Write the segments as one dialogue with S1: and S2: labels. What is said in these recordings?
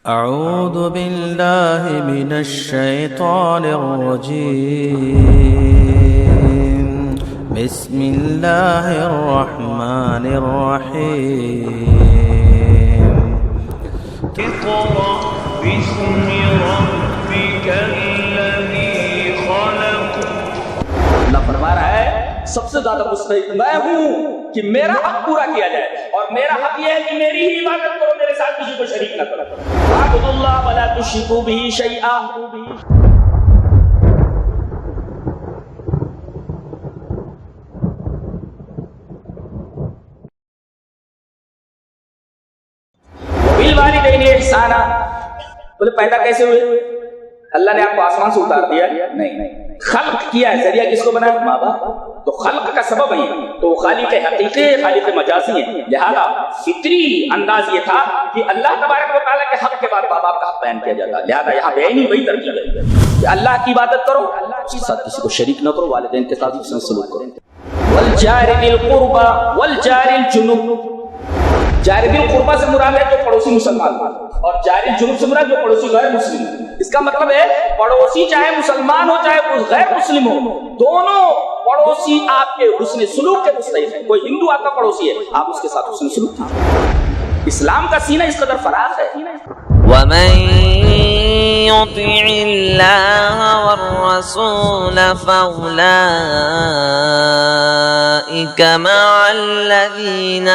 S1: أعوذ بالله من الشيطان الرجيم. بسم الله الرحمن الرحيم.
S2: اقرأ باسم ربك الذي خلق.
S3: اللہ فرما رہا ہے سب سے زیادہ مستحق میں ہوں کہ میرا حق پورا کیا جائے، اور میرا حق یہ ہے کہ میری ہی عبادت کرو، میرے ساتھ کسی کو شریک نہ کرو. واعبدوا اللہ ولا تشرکوا بہ شیئا. وبالوالدین احسانا. بولے پیدا کیسے ہوئے؟ اللہ نے آپ کو آسمان سے اتار دیا؟ نہیں. خلق کیا ہے، ذریعہ کس کو بنایا؟ ماں باپ. تو خلق کا سبب ہے، تو خالق حقیقی خالق مجازی ہے. لہذا فطری انداز یہ تھا کہ اللہ تبارک و تعالیٰ کے حق کے بعد ماں باپ کا حق بیان کیا جاتا ہے. لہذا یہاں بیان ہی وہی ترکیب ہے کہ اللہ کی عبادت کرو، اس کے ساتھ کسی کو شریک نہ کرو، والدین کے ساتھ حسن سلوک کرو. والجار ذی القربى والجار الجنب. جار ذی القربى سے مراد ہے جو پڑوسی مسلمان، اور جار الجنب سے مراد جو پڑوسی غیر مسلم. اس کا مطلب ہے پڑوسی چاہے مسلمان ہو چاہے غیر مسلم ہو، دونوں پڑوسی آپ کے حسن سلوک کے مستحق ہیں. کوئی ہندو آپ کا پڑوسی ہے، آپ اس کے ساتھ حسن سلوک کیجیے. اسلام کا سینہ اس قدر فراخ ہے.
S4: ومن يطع الله والرسول فأولئك مع الذين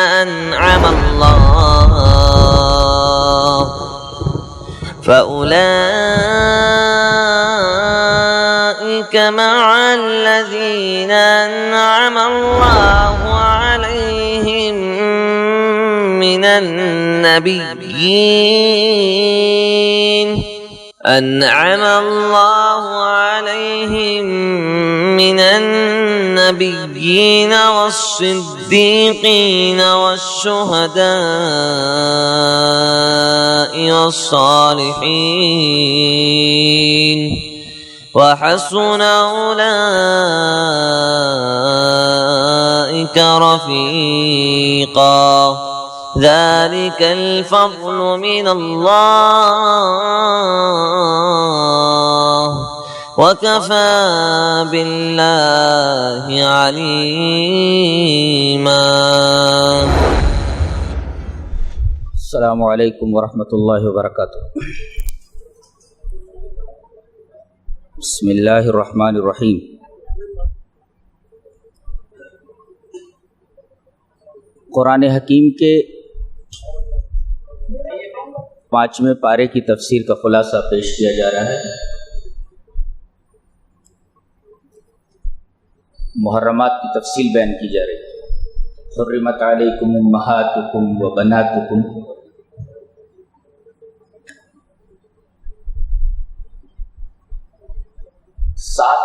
S4: أنعم الله عليهم من النبيين والصديقين والشهداء والصالحين وحسن أولئك رفيقا. ذلك الفضل من الله وكفى بالله عليما.
S3: السلام علیکم ورحمۃ اللہ وبرکاتہ. بسم اللہ الرحمن الرحیم. قرآن حکیم کے 5ویں پارے کی تفسیر کا خلاصہ پیش کیا جا رہا ہے. محرمات کی تفصیل بیان کی جا رہی ہے. حرمت علیکم امہاتکم و بناتکم. سات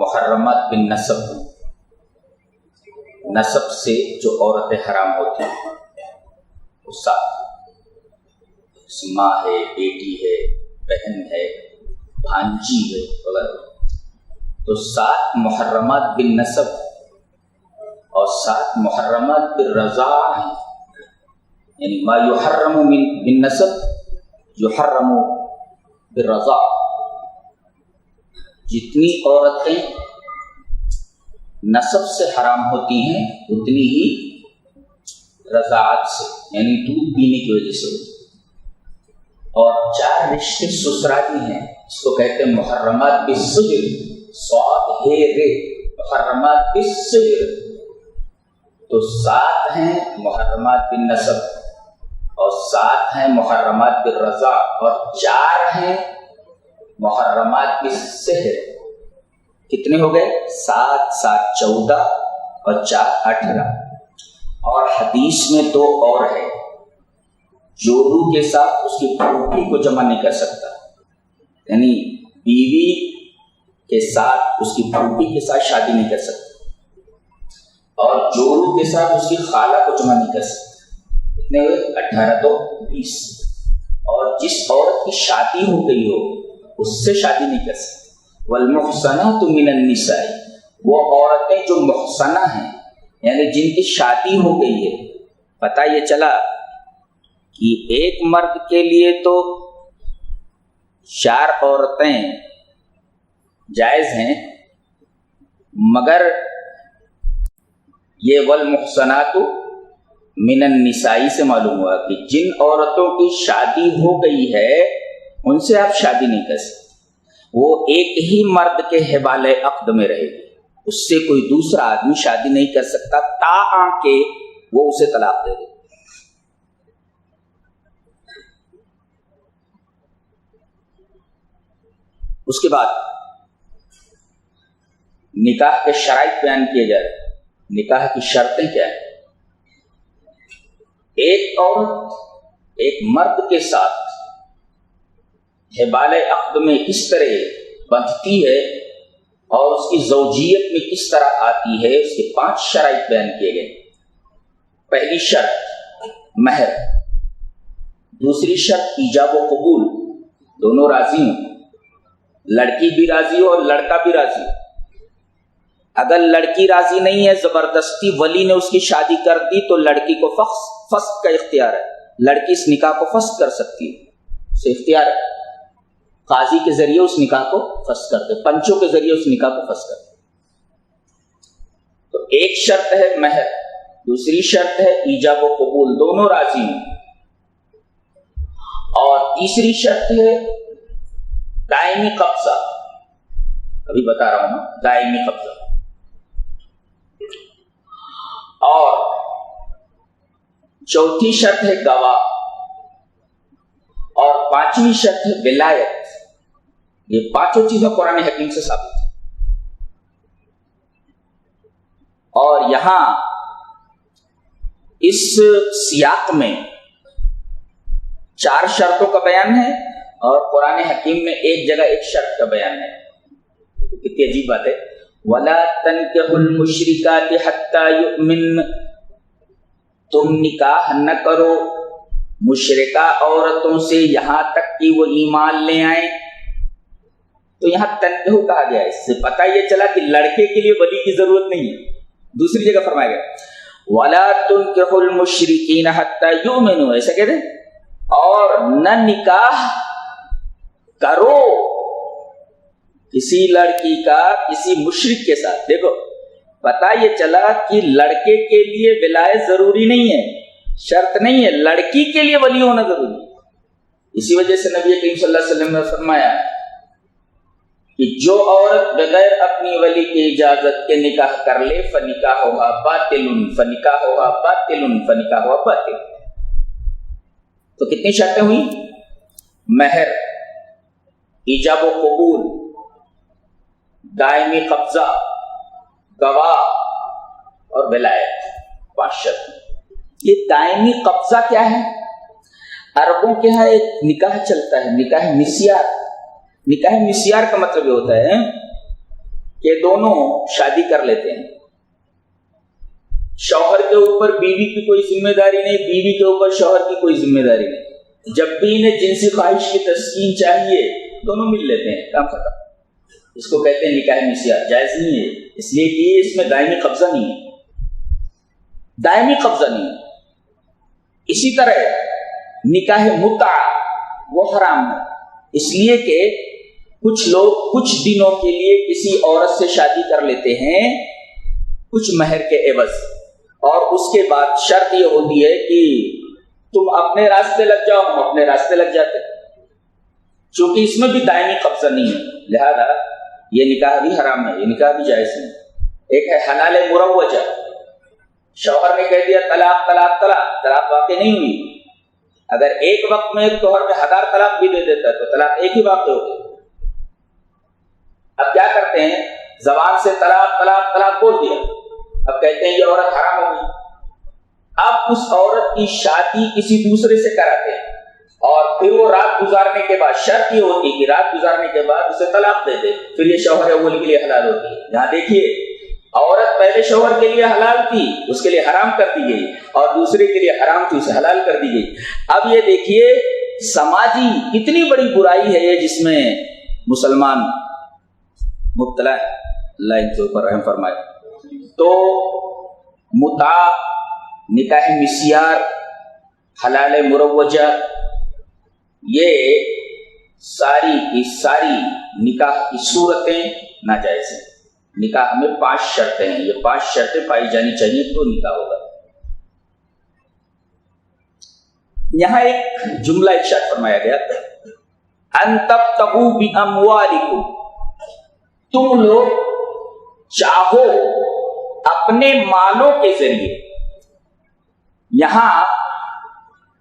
S3: محرمات بالنسب، نسب سے جو عورتیں حرام ہوتی ہیں وہ سات. ماں ہے، بیٹی ہے، بہن ہے، بھانجی ہے وغیرہ. تو 7 محرمات بالنسب اور 7 محرمات بالرضاع ہیں. یعنی ما یحرم بالنسب یحرم بالرضاع. جتنی عورتیں نسب سے حرام ہوتی ہیں اتنی ہی رضاعت سے، یعنی دودھ پینے کی وجہ سے. اور 4 رشتے سسرالی ہیں، اس کو کہتے ہیں محرمات بالسجر. صاد ہے رے، محرمات بالسجر. تو 7 ہیں محرمات بالنسب اور 7 ہیں محرمات بالرضاع اور 4 ہیں محرمات بالسحر. کتنے ہو گئے؟ 7 7 14 اور 4 18. اور حدیث میں 2 اور ہے. جورو کے ساتھ اس کی پھوپھی کو جمع نہیں کر سکتا، یعنی بیوی کے ساتھ اس کی پھوپھی کے ساتھ شادی نہیں کر سکتا، اور جورو کے ساتھ اس کی خالہ کو جمع نہیں کر سکتا. کتنے ہوئے؟ 18 تو 20. اور جس عورت کی شادی ہو گئی ہو اس سے شادی نہیں کر سکتی. والمحصنات من النساء، وہ عورتیں جو محصنہ ہیں یعنی جن کی شادی ہو گئی ہے. پتہ یہ چلا کہ ایک مرد کے لیے تو 4 عورتیں جائز ہیں، مگر یہ والمحصنات من النساء سے معلوم ہوا کہ جن عورتوں کی شادی ہو گئی ہے ان سے آپ شادی نہیں کر سکتے، وہ ایک ہی مرد کے حبال عقد میں رہے گی، اس سے کوئی دوسرا آدمی شادی نہیں کر سکتا تا کہ وہ اسے طلاق دے دے۔ اس کے بعد نکاح کے شرائط بیان کیے جا رہے ہیں۔ نکاح کی شرطیں کیا ہیں؟ ایک عورت ایک مرد کے ساتھ حبال عقد میں کس طرح بندھتی ہے اور اس کی زوجیت میں کس طرح آتی ہے، اس کے 5 شرائط بیان کیے گئے۔ پہلی شرط مہر، دوسری شرط ایجاب و قبول، دونوں راضی ہوں، لڑکی بھی راضی ہو اور لڑکا بھی راضی ہو۔ اگر لڑکی راضی نہیں ہے، زبردستی ولی نے اس کی شادی کر دی تو لڑکی کو فسخ کا اختیار ہے، لڑکی اس نکاح کو فسخ کر سکتی ہے، اسے اختیار ہے، قاضی کے ذریعے اس نکاح کو فسخ کر دے، پنچوں کے ذریعے اس نکاح کو فسخ کر دے۔ تو ایک شرط ہے مہر، دوسری شرط ہے ایجاب و قبول، دونوں راضی ہیں، اور تیسری شرط ہے دائمی قبضہ، ابھی بتا رہا ہوں نا، دائمی قبضہ، اور چوتھی شرط ہے گواہ، اور 5ویں شرط ہے ولایت۔ یہ 5 چیزیں قرآن حکیم سے ثابت ہیں۔ اور یہاں اس سیاق میں 4 شرطوں کا بیان ہے اور قرآن حکیم میں ایک جگہ ایک شرط کا بیان ہے۔ کتنی عجیب بات ہے، وَلَا تَنْكِحُوا الْمُشْرِكَاتِ حَتَّى يُؤْمِنَّ، تم نکاح نہ کرو مشرکہ عورتوں سے یہاں تک کہ وہ ایمان لے آئیں۔ تو یہاں تنکحو کہا گیا، اس سے پتہ یہ چلا کہ لڑکے کے لیے ولی کی ضرورت نہیں ہے۔ دوسری جگہ فرمایا گیا وَلَا تُنْكِحُوا الْمُشْرِكِينَ حَتَّى يُؤْمِنُوا، ایسا کہتے ہیں، اور نہ نکاح کرو کسی لڑکی کا کسی مشرک کے ساتھ۔ دیکھو پتہ یہ چلا کہ لڑکے کے لیے ولایت ضروری نہیں ہے، شرط نہیں ہے، لڑکی کے لیے ولی ہونا ضروری ہے۔ اسی وجہ سے نبی کریم صلی اللہ علیہ وسلم نے فرمایا کہ جو عورت بغیر اپنی ولی کی اجازت کے نکاح کر لے فنکاحھا باطل فنکاحھا باطل فنکاحھا باطل۔ تو کتنی شرطیں ہوئی؟ مہر، ایجاب و قبول، دائمی قبضہ، گواہ اور ولایت، 5 شرط۔ یہ دائمی قبضہ کیا ہے؟ عربوں کے ہاں ایک نکاح چلتا ہے، نکاح مسیار۔ نکاح مسیار کا مطلب یہ ہوتا ہے کہ دونوں شادی کر لیتے ہیں، شوہر کے اوپر بیوی کی کوئی ذمہ داری نہیں، بیوی کے اوپر شوہر کی کوئی ذمہ داری نہیں، جب بھی انہیں جنسی خواہش کی تسکین چاہیے دونوں مل لیتے ہیں، کام ختم۔ اس کو کہتے ہیں نکاح مسیار، جائز نہیں ہے، اس لیے کہ اس میں دائمی قبضہ نہیں ہے، دائمی قبضہ نہیں ہے۔ اسی طرح نکاح متع وہ حرام ہے، اس لیے کہ کچھ لوگ کچھ دنوں کے لیے کسی عورت سے شادی کر لیتے ہیں کچھ مہر کے عوض، اور اس کے بعد شرط یہ ہوتی ہے کہ تم اپنے راستے لگ جاؤ، ہم اپنے راستے لگ جاتے ہیں، چونکہ اس میں بھی دائمی قبضہ نہیں ہے، لہذا یہ نکاح بھی حرام ہے، یہ نکاح بھی جائز نہیں۔ ایک ہے حلال مروجہ، شوہر نے کہہ دیا طلاق طلاق طلاق، طلاق واقع نہیں ہوئی، اگر ایک وقت میں شوہر میں 1000 طلاق بھی دے دیتا ہے تو طلاق ایک ہی واقع ہوگی۔ اب کیا کرتے ہیں، زبان سے طلاق طلاق طلاق بول دیا، اب کہتے ہیں یہ عورت حرام ہو گئی، اب اس عورت کی شادی کسی دوسرے سے کراتے ہیں، اور پھر وہ رات گزارنے کے بعد شرط یہ ہوتی ہے کہ رات گزارنے کے بعد اسے طلاق دے دے، پھر یہ شوہر اول کے لیے حلال ہوتی ہے۔ یہاں دیکھیے عورت پہلے شوہر کے لیے حلال تھی، اس کے لیے حرام کر دی گئی، اور دوسرے کے لیے حرام تھی، اسے حلال کر دی گئی۔ اب یہ دیکھیے سماجی کتنی بڑی برائی ہے یہ، جس میں مسلمان مبتلا ہے، اللہ ان کے اوپر رحم فرمائے۔ تو متع، نکاح مسیار، حلال مروجہ، یہ ساری کی ساری نکاح کی صورتیں ناجائز ہیں. نکاح میں 5 شرطیں ہیں، یہ 5 شرطیں پائی جانی چاہیے تو نکاح ہوگا. یہاں ایک جملہ ارشاد فرمایا گیا، ان تبتغوا باموالکم، تم لوگ چاہو اپنے مالوں کے ذریعے. یہاں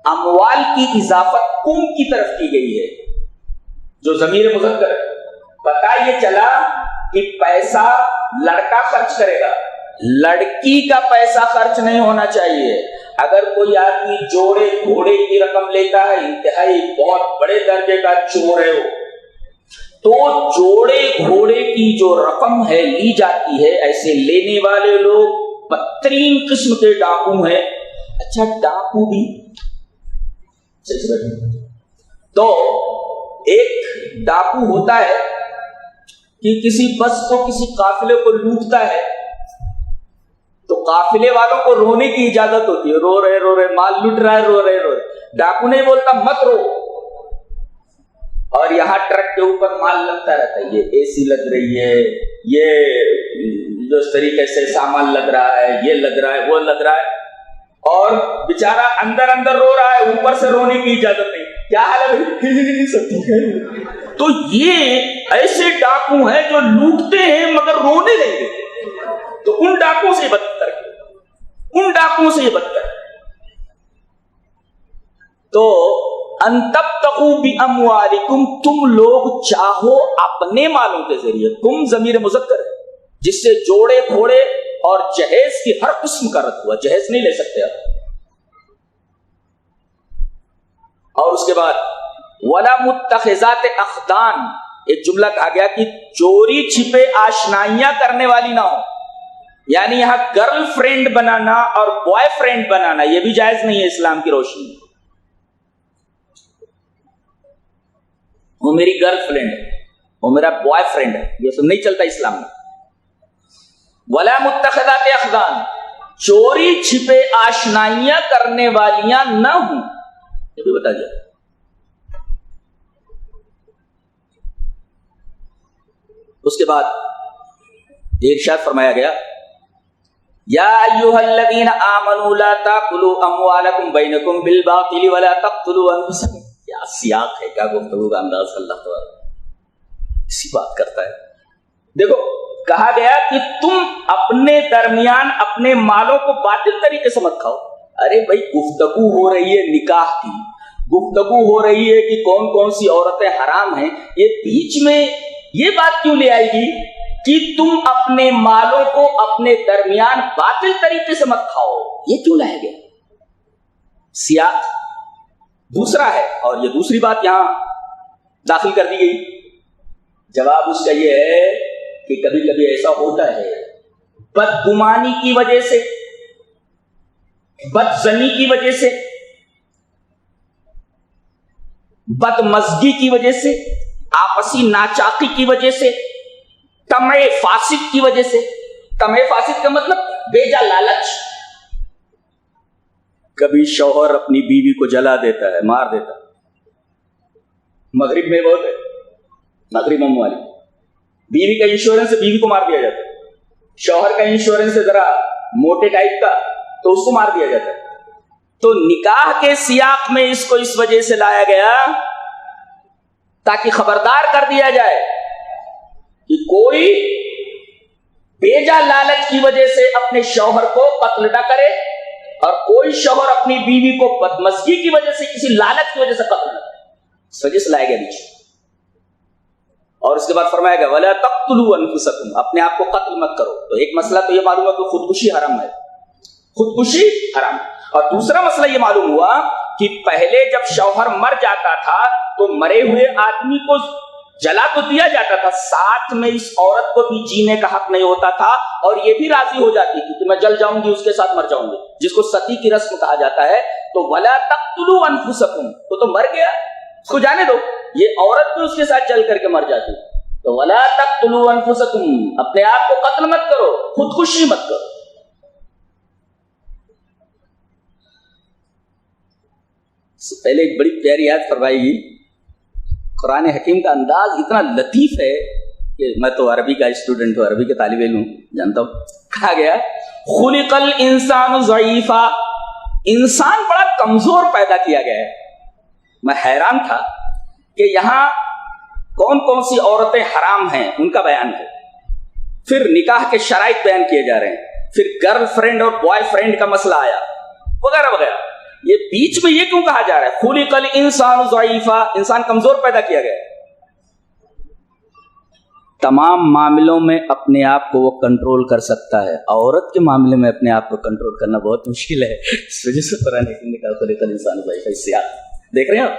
S3: اموال کی اضافت کم کی طرف کی گئی ہے جو ضمیر مذکر ہے. پتہ یہ چلا کہ پیسہ لڑکا خرچ کرے گا، لڑکی کا پیسہ خرچ نہیں ہونا چاہیے. اگر کوئی آدمی جوڑے گھوڑے کی رقم لیتا ہے، انتہائی بہت بڑے درجے کا چور ہے وہ، تو جوڑے گھوڑے کی جو رقم ہے لی جاتی ہے. ایسے لینے والے لوگ بدترین قسم کے ڈاکو ہیں. اچھا ڈاکو بھی تو ایک ڈاکو ہوتا ہے کہ کسی بس کو کسی قافلے کو لوٹتا ہے تو قافلے والوں کو رونے کی اجازت ہوتی ہے. رو رہے مال لوٹ رہا ہے، رو رہے. ڈاکو نہیں بولتا مت رو. اور یہاں ٹرک کے اوپر مال لگتا رہتا ہے، یہ اے سی لگ رہی ہے، یہ جو اس طریقے سے سامان لگ رہا ہے، یہ لگ رہا ہے، وہ لگ رہا ہے، اور بیچارہ اندر رو رہا ہے، اوپر سے رونے کی اجازت نہیں. کیا حال ہے بھائی؟ سب ٹھیک ہے. تو یہ ایسے ڈاکو ہیں جو لوٹتے ہیں مگر رونے نہیں دیتے. تو ان ڈاکوں سے بدتر، ان ڈاکوں سے بدتر. تو ان تبتغوا باموالکم، تم لوگ چاہو اپنے مالوں کے ذریعے. تم ضمیر مذکر ہے جس سے جوڑے گھوڑے اور جہیز کی ہر قسم کا رد ہوا. جہیز نہیں لے سکتے آپ. اور اس کے بعد ولا متخذات اخدان، ایک جملہ کہا گیا کہ چوری چھپے آشنائیاں کرنے والی نہ ہو. یعنی یہاں گرل فرینڈ بنانا اور بوائے فرینڈ بنانا یہ بھی جائز نہیں ہے اسلام کی روشنی میں. وہ میری گرل فرینڈ ہے، وہ میرا بوائے فرینڈ ہے، یہ سب نہیں چلتا اسلام میں. ولا متخذات اخدان، چوری چھپے آشنائیاں کرنے والیاں نہ ہوں، یہ بھی بتا دیا. اس کے بعد ارشاد فرمایا گیا یا ایھا الذین آمنوا لا تاکلوا اموالکم بینکم بالباطل ولا تقتلوا انفسکم. کیا سیاق ہے، کیا گفتگو کا انداز اللہ تعالیٰ اسی بات کرتا ہے. دیکھو کہا گیا کہ تم اپنے درمیان اپنے مالوں کو باطل طریقے سے مت کھاؤ. ارے بھائی گفتگو ہو رہی ہے نکاح کی، گفتگو ہو رہی ہے کہ کون کون سی عورتیں حرام ہیں، یہ بیچ میں یہ بات کیوں لے آئے گی کہ تم اپنے مالوں کو اپنے درمیان باطل طریقے سے مت کھاؤ؟ یہ کیوں لایا گیا؟ سیاق دوسرا ہے اور یہ دوسری بات یہاں داخل کر دی گئی. جواب اس کا یہ ہے کہ کبھی کبھی ایسا ہوتا ہے بدگمانی کی وجہ سے، بدزنی کی وجہ سے، بدمزگی کی وجہ سے، آپسی ناچاقی کی وجہ سے، طمع فاسد کی وجہ سے. طمع فاسد کا مطلب بیجا لالچ. کبھی شوہر اپنی بیوی کو جلا دیتا ہے، مار دیتا ہے. مغرب میں بہت ہے، مغرب ممالک بیوی کا انشورنس سے بیوی کو مار دیا جاتا ہے، شوہر کا انشورنس سے ذرا موٹے ٹائپ کا تو اس کو مار دیا جاتا ہے. تو نکاح کے سیاق میں اس کو اس وجہ سے لایا گیا تاکہ خبردار کر دیا جائے کہ کوئی بیجا لالچ کی وجہ سے اپنے شوہر کو قتل نہ کرے اور کوئی شوہر اپنی بیوی کو بدمزگی کی وجہ سے کسی لالچ کی وجہ سے قتل نہ کرے. اس وجہ سے لایا گیا بیچ. اور اس کے بعد فرمایا گیا وَلَا تَقْتُلُوا أَنفُسَكُمْ، اپنے آپ کو قتل مت کرو. تو ایک مسئلہ تو یہ معلوم ہے کہ خودکشی حرام ہے، خودکشی حرام. اور دوسرا مسئلہ یہ معلوم ہوا کہ پہلے جب شوہر مر جاتا تھا تو مرے ہوئے آدمی کو جلا تو دیا جاتا تھا، ساتھ میں اس عورت کو بھی جینے کا حق نہیں ہوتا تھا اور یہ بھی راضی ہو جاتی تھی کہ میں جل جاؤں گی، اس کے ساتھ مر جاؤں گی، جس کو ستی کی رسم کہا جاتا ہے. تو وَلَا تَقْتُلُوا أَنفُسَكُمْ، تو مر گیا اس کو جانے دو. یہ عورت بھی اس کے ساتھ جل کر کے مر جاتی. تو وَلَا تَقْتُلُوا أَنفُسَكُمْ، اپنے آپ کو قتل مت کرو، خودکشی مت کرو. اس سے پہلے ایک بڑی پیاری یاد فرمائی گئی. قرآن حکیم کا انداز اتنا لطیف ہے کہ میں تو عربی کا اسٹوڈنٹ ہوں، عربی کے طالب علم جانتا ہوں. کہا گیا خلق الانسان ضعیفا، انسان بڑا کمزور پیدا کیا گیا ہے. میں حیران تھا کہ یہاں کون کون سی عورتیں حرام ہیں ان کا بیان ہے، پھر نکاح کے شرائط بیان کیے جا رہے ہیں، پھر گرل فرینڈ اور بوائے فرینڈ کا مسئلہ آیا وغیرہ وغیرہ. یہ بیچ میں یہ کیوں کہا جا رہا ہے خلق الانسان ضعیفا، انسان کمزور پیدا کیا گیا ہے؟ تمام معاملوں میں اپنے آپ کو وہ کنٹرول کر سکتا ہے، عورت کے معاملے میں اپنے آپ کو کنٹرول کرنا بہت مشکل ہے. اس وجہ سے قرآن حکیم نے کہا خلق الانسان ضعیفا. اس سے آپ دیکھ رہے ہیں آپ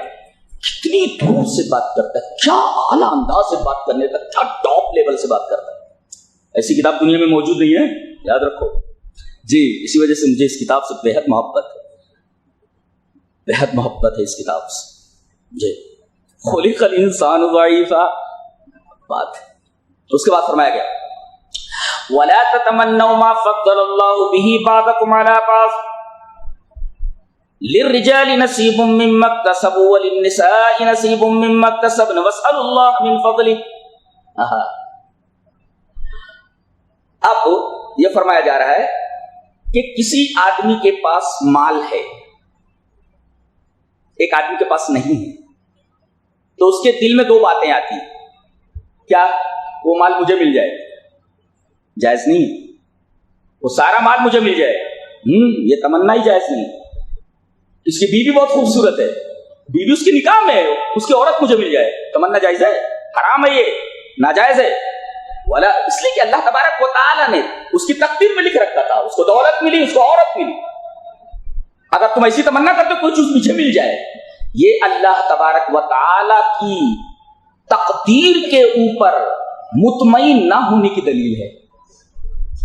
S3: کتنی دور سے بات کرتا ہے، کیا اعلیٰ انداز سے بات کرنے کا، کیا ٹاپ لیول سے بات کرتا ہے. ایسی کتاب دنیا میں موجود نہیں ہے، یاد رکھو جی. اسی وجہ سے مجھے اس کتاب سے بے حد محبت ہے، بے حد محبت ہے اس کتاب سے جی. خلق الانسان ضعیفا بات ہے. اس کے بعد فرمایا گیا وَلَا تَتَمَنَّوْا مَا فَضَّلَ اللَّهُ بِهِ بَعْضَكُمْ عَلَىٰ بَعْضٍ لِلرِّجَالِ نَصِيبٌ مِّمَّا اكْتَسَبُوا وَلِلنِّسَاءِ نَصِيبٌ مِّمَّا اكْتَسَبْنَ وَاسْأَلُوا اللَّهَ مِن فَضْلِهِ. اب یہ فرمایا جا رہا ہے کہ کسی آدمی کے پاس مال ہے، ایک آدمی کے پاس نہیں ہے، تو اس کے دل میں دو باتیں آتی ہیں. کیا وہ مال مجھے مل جائے، جائز نہیں. وہ سارا مال مجھے مل جائے، یہ تمنا ہی جائز نہیں. اس کی بیوی بہت خوبصورت ہے، بیوی اس کی نکاح میں ہے، اس کی عورت مجھے مل جائے، تمنا جائز ہے؟ حرام ہے، یہ ناجائز ہے. والا اس لیے کہ اللہ تبارک و تعالیٰ نے اس کی تقدیر میں لکھ رکھا تھا، اس کو دولت ملی، اس کو عورت ملی. اگر تم ایسی تمنا کرتے کوئی چیز مجھے مل جائے، یہ اللہ تبارک و تعالیٰ کی تقدیر کے اوپر مطمئن نہ ہونے کی دلیل ہے.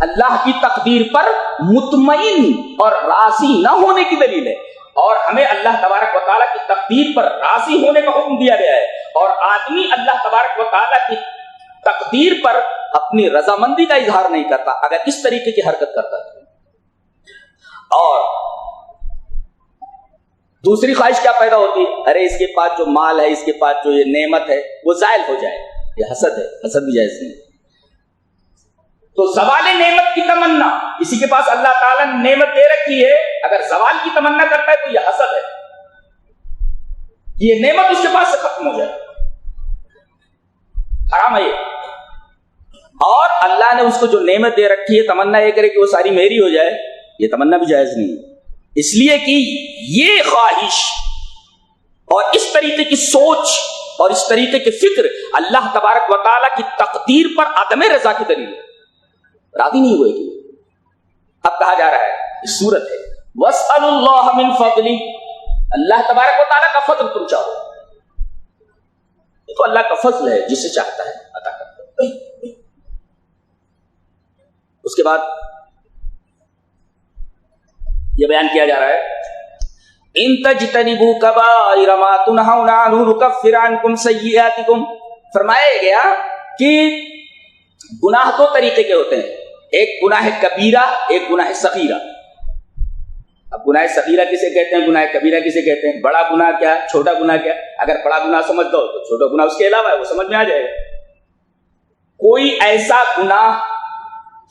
S3: اللہ کی تقدیر پر مطمئن اور راضی نہ ہونے کی دلیل ہے. اور ہمیں اللہ تبارک و تعالیٰ کی تقدیر پر راضی ہونے کا حکم دیا گیا ہے. اور آدمی اللہ تبارک و تعالیٰ کی تقدیر پر اپنی رضامندی کا اظہار نہیں کرتا اگر اس طریقے کی حرکت کرتا ہے. اور دوسری خواہش کیا پیدا ہوتی ہے؟ ارے اس کے پاس جو مال ہے، اس کے پاس جو یہ نعمت ہے وہ زائل ہو جائے. یہ حسد ہے، حسد بھی جائز نہیں. تو زوال نعمت کی تمنا، کسی کے پاس اللہ تعالیٰ نے نعمت دے رکھی ہے، اگر زوال کی تمنا کرتا ہے تو یہ حسد ہے، یہ نعمت اس کے پاس سے ختم ہو جائے، حرام ہے یہ. اور اللہ نے اس کو جو نعمت دے رکھی ہے تمنا یہ کرے کہ وہ ساری میری ہو جائے، یہ تمنا بھی جائز نہیں. اس لیے کہ یہ خواہش اور اس طریقے کی سوچ اور اس طریقے کی فکر اللہ تبارک و تعالیٰ کی تقدیر پر عدم رضا کی دلیل ہے، راضی نہیں ہوئے گی. اب کہا جا رہا ہے اس صورت ہے وَاسْأَلُوا اللَّهَ مِن فَضْلِهِ، اللہ تبارک و تعالیٰ کا فضل تم چاہو، تو اللہ کا فضل ہے، جسے چاہتا ہے عطا کرتا ہے. اس کے بعد یہ بیان کیا جا رہا ہے ان تجتنبوا کبائر ما تنہون عنہ نکفر عنکم سیئاتکم. فرمایا گیا کہ گناہ دو طریقے کے ہوتے ہیں، ایک گناہ کبیرہ، ایک گناہ صغیرہ. اب گناہ صغیرہ کسے کہتے ہیں، گناہ کبیرہ کسے کہتے ہیں؟ بڑا گناہ کیا، چھوٹا گناہ کیا؟ اگر بڑا گناہ سمجھ دو تو چھوٹا گناہ اس کے علاوہ ہے، وہ سمجھ میں آ جائے گا. کوئی ایسا گناہ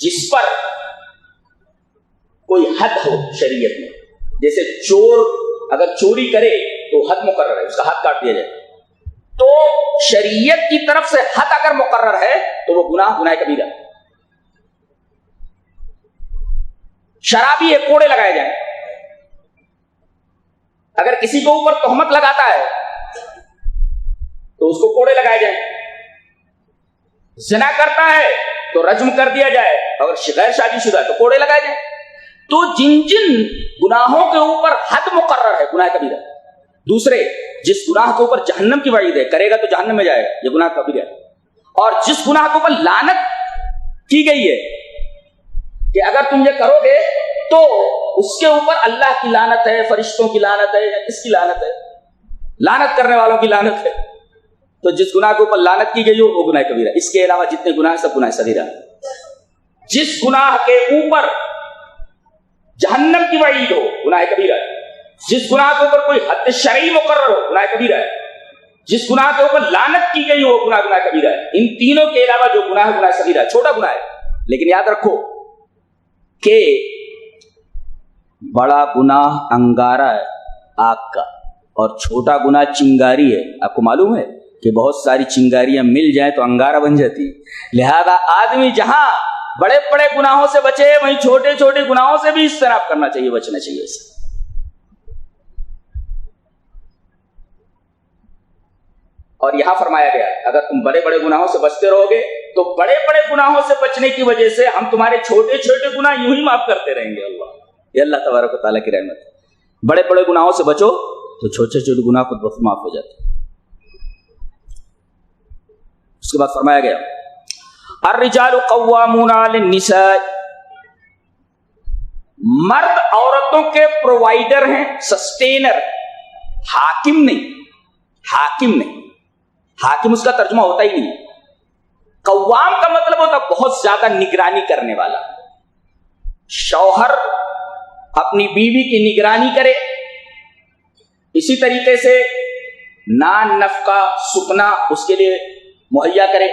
S3: جس پر کوئی حد ہو شریعت میں، جیسے چور اگر چوری کرے تو حد مقرر ہے، اس کا ہاتھ کاٹ دیا جائے، تو شریعت کی طرف سے حد اگر مقرر ہے تو وہ گناہ کبیرہ. شرابی ہے، کوڑے لگائے جائیں. اگر کسی کو اوپر تہمت لگاتا ہے تو اس کو کوڑے لگائے جائیں. زنا کرتا ہے تو رجم کر دیا جائے، اور غیر شادی شدہ ہے تو کوڑے لگائے جائیں. تو جن گناہوں کے اوپر حد مقرر ہے گناہ کبیرہ. دوسرے جس گناہ کے اوپر جہنم کی وعید ہے، کرے گا تو جہنم میں جائے گا، یہ گناہ کبیرہ ہے. اور جس گناہ کے اوپر لعنت کی گئی ہے کہ اگر تم یہ کرو گے تو اس کے اوپر اللہ کی لعنت ہے، فرشتوں کی لعنت ہے، یا کس کی لعنت ہے؟ لعنت کرنے والوں کی لعنت ہے. تو جس گناہ کے اوپر لعنت کی گئی ہو وہ گناہ کبیرہ. اس کے علاوہ جتنے گناہ ہیں سب گناہ صغیرہ. جس گناہ کے اوپر جہنم کی وعید ہو گناہ کبیرہ ہے، جس گناہ کے اوپر کوئی حد شرعی مقرر ہو گناہ کبیرہ ہے. جس گناہ کے اوپر لعنت کی گئی وہ گناہ کبیرہ ہے. ان تینوں کے علاوہ جو گناہ صغیرہ ہے، چھوٹا گناہ ہے. لیکن یاد رکھو کہ بڑا گناہ انگارہ ہے آگ کا، اور چھوٹا گناہ چنگاری ہے. آپ کو معلوم ہے کہ بہت ساری چنگاریاں مل جائیں تو انگارہ بن جاتی ہے. لہذا آدمی جہاں بڑے بڑے گناہوں سے بچے وہیں چھوٹے چھوٹے گناہوں سے بھی اجتناب کرنا چاہیے، بچنا چاہیے اسے. اور یہاں فرمایا گیا اگر تم بڑے بڑے گناہوں سے بچتے رہو گے تو بڑے بڑے گناہوں سے بچنے کی وجہ سے ہم تمہارے چھوٹے چھوٹے گناہ یوں ہی معاف کرتے رہیں گے. یہ اللہ تبارک و تعالیٰ کی رحمت ہے. بڑے بڑے گناہوں سے بچو تو چھوٹے چھوٹے گناہ خود بخود معاف ہو جاتے ہیں. اس کے بعد فرمایا گیا الرجال قوامون علی النساء، مرد عورتوں کے پرووائڈر ہیں، سسٹینر، حاکم نہیں. حاکم نہیں، حاکم اس کا ترجمہ ہوتا ہی نہیں. قوام کا مطلب ہوتا بہت زیادہ نگرانی کرنے والا. شوہر اپنی بیوی کی نگرانی کرے، اسی طریقے سے نان نفقہ سکنا اس کے لیے مہیا کرے،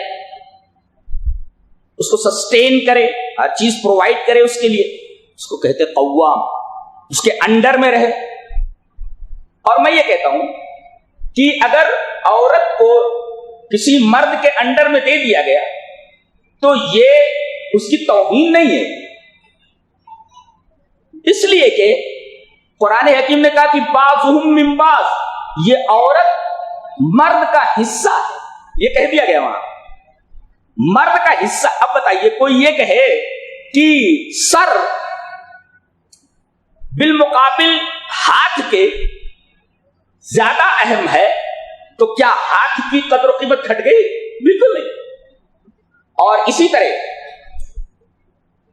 S3: اس کو سسٹین کرے، ہر چیز پرووائڈ کرے اس کے لیے، اس کو کہتے قوام. اس کے انڈر میں رہے. اور میں یہ کہتا ہوں کہ اگر عورت کو کسی مرد کے انڈر میں دے دیا گیا تو یہ اس کی توہین نہیں ہے، اس لیے کہ قرآن حکیم نے کہا کہ بعضهم من بعض، یہ عورت مرد کا حصہ ہے. یہ کہہ دیا گیا وہاں مرد کا حصہ. اب بتائیے کوئی یہ کہے کہ سر بالمقابل ہاتھ کے زیادہ اہم ہے تو کیا ہاتھ کی قدر و قیمت گھٹ گئی؟ بالکل نہیں. اور اسی طرح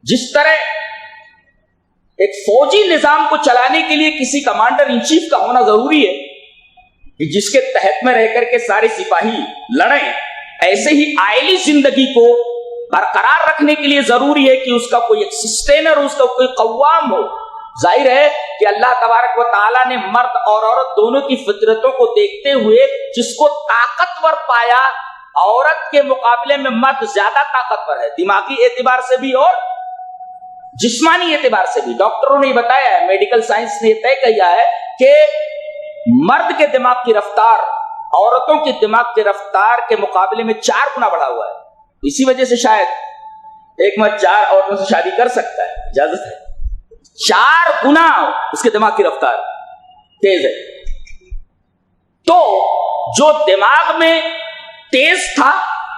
S3: جس طرح ایک فوجی نظام کو چلانے کے لیے کسی کمانڈر ان چیف کا ہونا ضروری ہے کہ جس کے تحت میں رہ کر کے سارے سپاہی لڑیں، ایسے ہی آئلی زندگی کو برقرار رکھنے کے لیے ضروری ہے کہ اس کا کوئی ایک سسٹینر، اس کا کوئی قوام ہو. ظاہر ہے کہ اللہ تبارک و تعالیٰ نے مرد اور عورت دونوں کی فطرتوں کو دیکھتے ہوئے جس کو طاقتور پایا، عورت کے مقابلے میں مرد زیادہ طاقتور ہے، دماغی اعتبار سے بھی اور جسمانی اعتبار سے بھی. ڈاکٹروں نے بتایا ہے، میڈیکل سائنس نے طے کیا ہے کہ مرد کے دماغ کی رفتار عورتوں کے دماغ کی رفتار کے مقابلے میں 4 گنا بڑھا ہوا ہے. اسی وجہ سے شاید ایک مرد 4 عورتوں سے شادی کر سکتا ہے، اجازت ہے. 4 گنا اس کے دماغ کی رفتار تیز ہے. تو جو دماغ میں تیز تھا،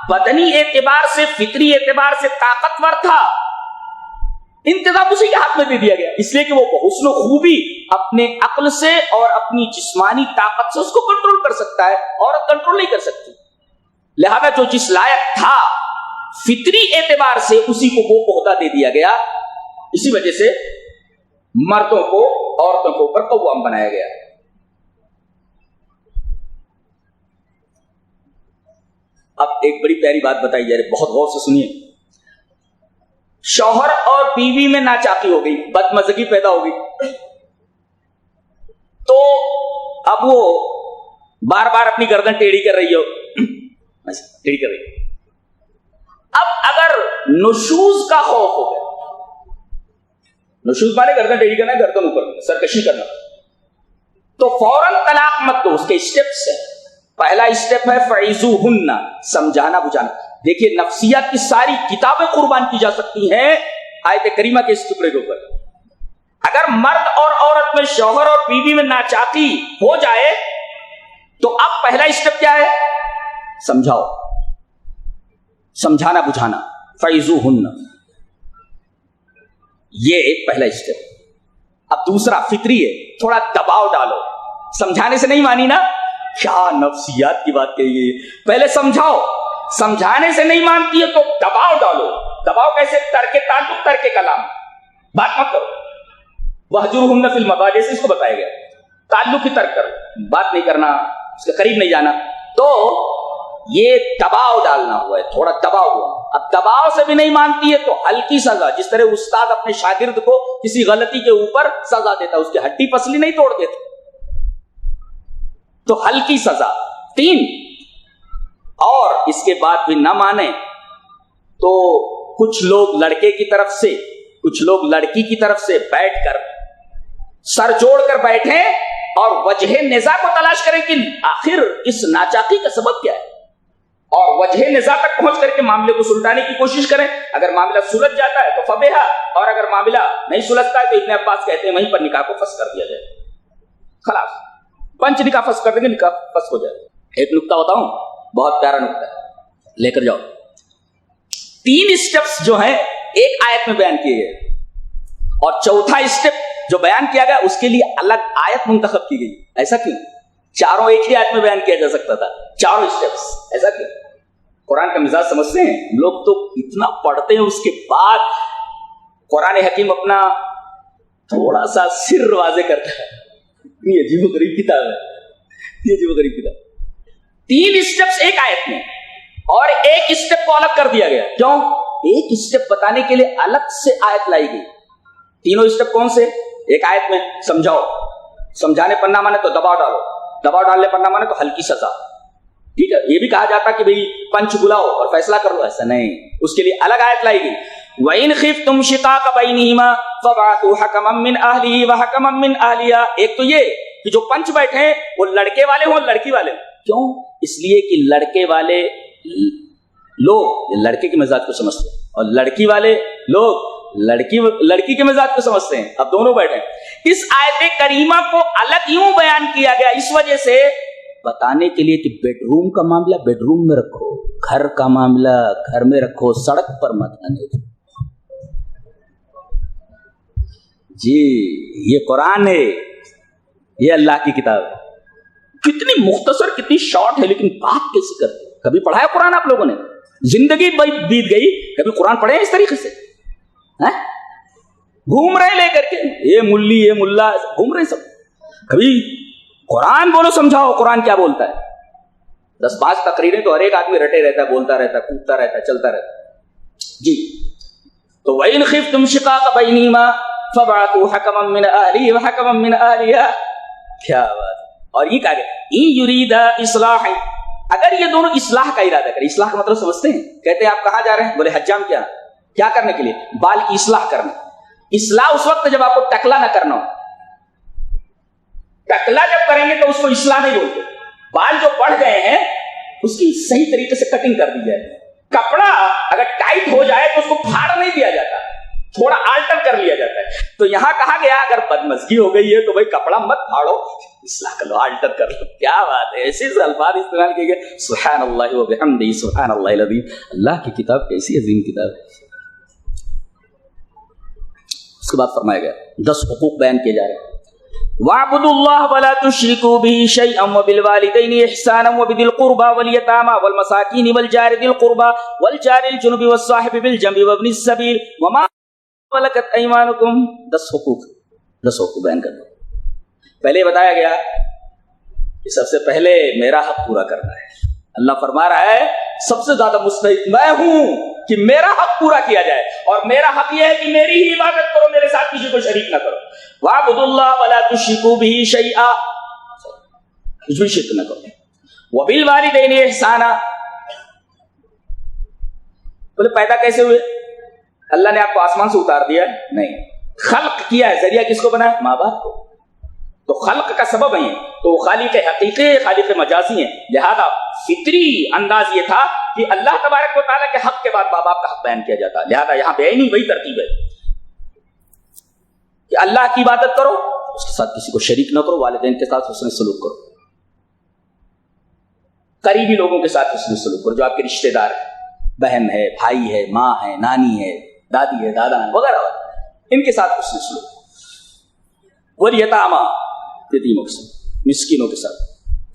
S3: بدنی اعتبار سے، فطری اعتبار سے طاقتور تھا، انتظام اسی کے ہاتھ میں دے دیا گیا، اس لیے کہ وہ حسن و خوبی اپنے عقل سے اور اپنی جسمانی طاقت سے اس کو کنٹرول کر سکتا ہے، عورت کنٹرول نہیں کر سکتی. لہذا جو جس لائق تھا فطری اعتبار سے اسی کو وہ عہدہ دے دیا گیا. اسی وجہ سے مردوں کو عورتوں کے اوپر قوام بنایا گیا. اب ایک بڑی پیاری بات بتائی جا رہی، بہت غور سے سنیے. شوہر اور بیوی میں ناچاقی ہو گئی، بدمزگی پیدا ہو گئی، تو اب وہ بار بار اپنی گردن ٹیڑھی کر رہی ہو، ٹیڑھی کر رہی. اب اگر نشوز کا خوف ہو گیا، نشوز مانے گردن ٹیڑھی کرنا، گردن اوپر سرکشی کرنا، تو فوراً طلاق مت دو. اس کے اسٹیپس ہیں. پہلا اسٹیپ ہے فعیزوہن، سمجھانا بجھانا. دیکھیے نفسیات کی ساری کتابیں قربان کی جا سکتی ہیں آیت کریمہ کے اس ٹکڑے کے اوپر. اگر مرد اور عورت میں، شوہر اور بیوی میں ناچاقی ہو جائے تو اب پہلا اسٹیپ کیا ہے؟ سمجھاؤ، سمجھانا بجھانا. فعیزوہن، یہ ایک پہلا اسٹیپ. اب دوسرا فطری ہے، تھوڑا دباؤ ڈالو. سمجھانے سے نہیں مانی نا، کیا نفسیات کی بات کہی گئی. پہلے سمجھاؤ، سمجھانے سے نہیں مانتی ہے تو دباؤ ڈالو. دباؤ کیسے؟ ترک تعلق، ترک کلام، بات مت کرو. وہجرہن فی المضاجع، جیسے اس کو بتایا گیا، تعلق ہی ترک کرو، بات نہیں کرنا، اس کے قریب نہیں جانا. تو یہ دباؤ ڈالنا ہوا ہے، تھوڑا دباؤ ہوا. اب دباؤ سے بھی نہیں مانتی ہے تو ہلکی سزا، جس طرح استاد اپنے شاگرد کو کسی غلطی کے اوپر سزا دیتا، اس کی ہڈی پسلی نہیں توڑ دیتا، تو ہلکی سزا. 3 اور اس کے بعد بھی نہ مانے تو کچھ لوگ لڑکے کی طرف سے کچھ لوگ لڑکی کی طرف سے بیٹھ کر سر جوڑ کر بیٹھے اور وجہ نزاع کو تلاش کریں کہ آخر اس ناچاقی کا سبب کیا ہے، اور وجہ نزاع تک پہنچ کر کے معاملے کو سلجھانے کی کوشش کریں. اگر معاملہ سلجھ جاتا ہے تو فبیہا، اور اگر معاملہ نہیں سلجھتا ہے تو ابن عباس کہتے ہیں وہیں پر نکاح کو فسخ کر دیا جائے. خلاص پنچ نکاح فسخ کر دیں گے، نکاح فسخ ہو جائے. ایک نقطہ بتاؤں، بہت پیارا نقطہ ہے، لے کر جاؤ. 3 اسٹیپس جو ہیں ایک آیت میں بیان کیے گئے، اور چوتھا اسٹیپ جو بیان کیا گیا اس کے لیے الگ آیت منتخب کی گئی. ایسا کیوں؟ چاروں ایک ہی آیت میں بیان کیا جا سکتا تھا، چاروں اسٹیپس. ایسا کیوں؟ قرآن کا مزاج سمجھتے ہیں ہم لوگ، تو اتنا پڑھتے ہیں اس کے بعد قرآن حکیم اپنا تھوڑا سا سر واضح کرتا ہے. اتنی عجیب و غریب کتاب ہے، اتنی عجیب و غریب کتاب. 3 اسٹیپس ایک آیت میں، اور ایک اسٹیپ کو الگ کر دیا گیا. کیوں؟ ایک اسٹیپ بتانے کے لیے الگ سے آیت لائی گئی. تینوں اسٹیپ کون سے؟ ایک آیت میں سمجھاؤ، سمجھانے پر نہ مانے تو دباؤ ڈالو، دباؤ ڈالنے پر نہ مانے تو ہلکی سزا. ٹھیک ہے، یہ بھی کہا جاتا کہ بھئی پنچ بلاؤ اور فیصلہ کر لو، ایسا نہیں. اس کے لیے الگ آیت لائی گئی. وَإِنْ خِفْتُمْ شِقَاقَ بَيْنِهِمَا فَابْعَثُوا حَكَمًا مِّنْ أَهْلِهِ وَحَكَمًا مِّنْ أَهْلِهَا. ایک تو یہ کہ جو پنچ بیٹھے ہیں وہ لڑکے والے ہوں لڑکی والے ہوں. کیوں؟ اس لیے کہ لڑکے والے لوگ لڑکے کے مزاج کو سمجھتے ہیں، اور لڑکی والے لوگ لڑکی کے مزاج کو سمجھتے ہیں. اب دونوں بیٹھے ہیں. اس آیت کریمہ کو الگ یوں بیان کیا گیا اس وجہ سے بتانے کے لیے کہ بیڈ روم کا معاملہ بیڈ روم میں رکھو، گھر کا معاملہ گھر میں رکھو، سڑک پر مت آنے دو. جی یہ قرآن ہے، یہ اللہ کی کتاب ہے. کتنی مختصر، کتنی شارٹ ہے، لیکن بات کیسی کرتے. کبھی پڑھا ہے قرآن آپ لوگوں نے؟ زندگی بیت گئی، کبھی قرآن پڑھے اس طریقے سے؟ گھوم رہے لے کر کے یہ ملی یہ ملا گھوم رہے سب. کبھی قرآن بولو، سمجھاؤ قرآن کیا بولتا ہے. 10-5 تقریریں تو ہر ایک آدمی رٹے رہتا ہے، بولتا رہتا ہے، کودتا رہتا ہے، چلتا رہتا ہے. جی تو وَإِنْ خِفْتُمْ شِقَاقَ بَيْنِهِمَا فَابْعَثُوا حَكَمًا مِّنْ أَهْلِهِ وَحَكَمًا مِّنْ أَهْلِهَا. کیا بات. اور یہ کہا گیا إِن يُرِيدَا إِصْلَاحًا، اگر یہ دونوں اصلاح کا ارادہ کریں. اصلاح کا مطلب سمجھتے ہیں؟ کہتے ہیں آپ کہاں جا رہے ہیں؟ بولے حجام. کیا کرنے کے لیے؟ بال کی اصلاح کرنے. اصلاح اس وقت جب آپ کو ٹکلا نہ کرنا ہو. ٹکلا جب کریں گے تو اس کو اصلاح نہیں بولتے. بال جو بڑھ گئے ہیں اس کی صحیح طریقے سے کٹنگ کر دی جائے. کپڑا اگر ٹائٹ ہو جائے تو اس کو پھاڑ نہیں دیا جاتا، تھوڑا آلٹر کر لیا جاتا ہے. تو یہاں کہا گیا اگر بدمزگی ہو گئی ہے تو بھائی کپڑا مت پھاڑو، اصلاح کر لو، آلٹر کر لو. کیا بات ہے، ایسے الفاظ استعمال کیے گئے. سبحان اللہ و بحمدہ، سبحان اللہ العظیم. اللہ کی کتاب کیسی عظیم کتاب ہے. اس کے بعد فرمایا گیا 10 حقوق بیان کیے جا رہے ہیں. وَاعْبُدُوا اللَّهَ وَلَا تُشْرِكُوا بِهِ شَيْئًا وَبِالْوَالِدَيْنِ إِحْسَانًا وَبِذِي الْقُرْبَى وَالْيَتَامَى وَالْمَسَاكِينِ وَالْجَارِ ذِي الْقُرْبَى وَالْجَارِ الْجُنُبِ وَالصَّاحِبِ بِالْجَنبِ وَابْنِ السَّبِيلِ وَمَا مَلَكَتْ أَيْمَانُكُمْ. 10 حقوق بیان کر دو. پہلے بتایا گیا کہ سب سے پہلے میرا حق پورا کرنا ہے. اللہ فرما رہا ہے سب سے زیادہ مستحق میں ہوں کہ میرا حق پورا کیا جائے، اور میرا حق یہ ہے کہ میری ہی عبادت کرو، میرے ساتھ کسی کو شریک نہ کرو. وَاعْبُدُوا اللَّهَ وَلَا تُشْرِكُوا بِهِ شَيْئًا، کچھ بھی شرک نہ کرو. وَبِالْوَالِدَيْنِ إِحْسَانًا، بولے پیدا کیسے ہوئے؟ اللہ نے آپ کو آسمان سے اتار دیا؟ نہیں، خلق کیا ہے. ذریعہ کس کو بنایا؟ ماں باپ کو. تو خلق کا سبب ہے، تو خالق حقیقی خالق مجازی ہیں. لہذا فطری انداز یہ تھا کہ اللہ تبارک و تعالیٰ کے حق کے بعد ماں باپ کا حق بیان کیا جاتا. لہذا یہاں بے نہیں وہی ترتیب ہے کہ اللہ کی عبادت کرو، اس کے ساتھ کسی کو شریک نہ کرو، والدین کے ساتھ حسن سلوک کرو، قریبی لوگوں کے ساتھ حسن سلوک کرو جو آپ کے رشتے دار ہیں، بہن ہے، بھائی ہے، ماں ہے، نانی ہے، دادی ہے، دادا ہے وغیرہ وغیرہ، ان کے ساتھ حسن سلوک. والیتاما، یتیموں کے ساتھ، مسکینوں کے ساتھ.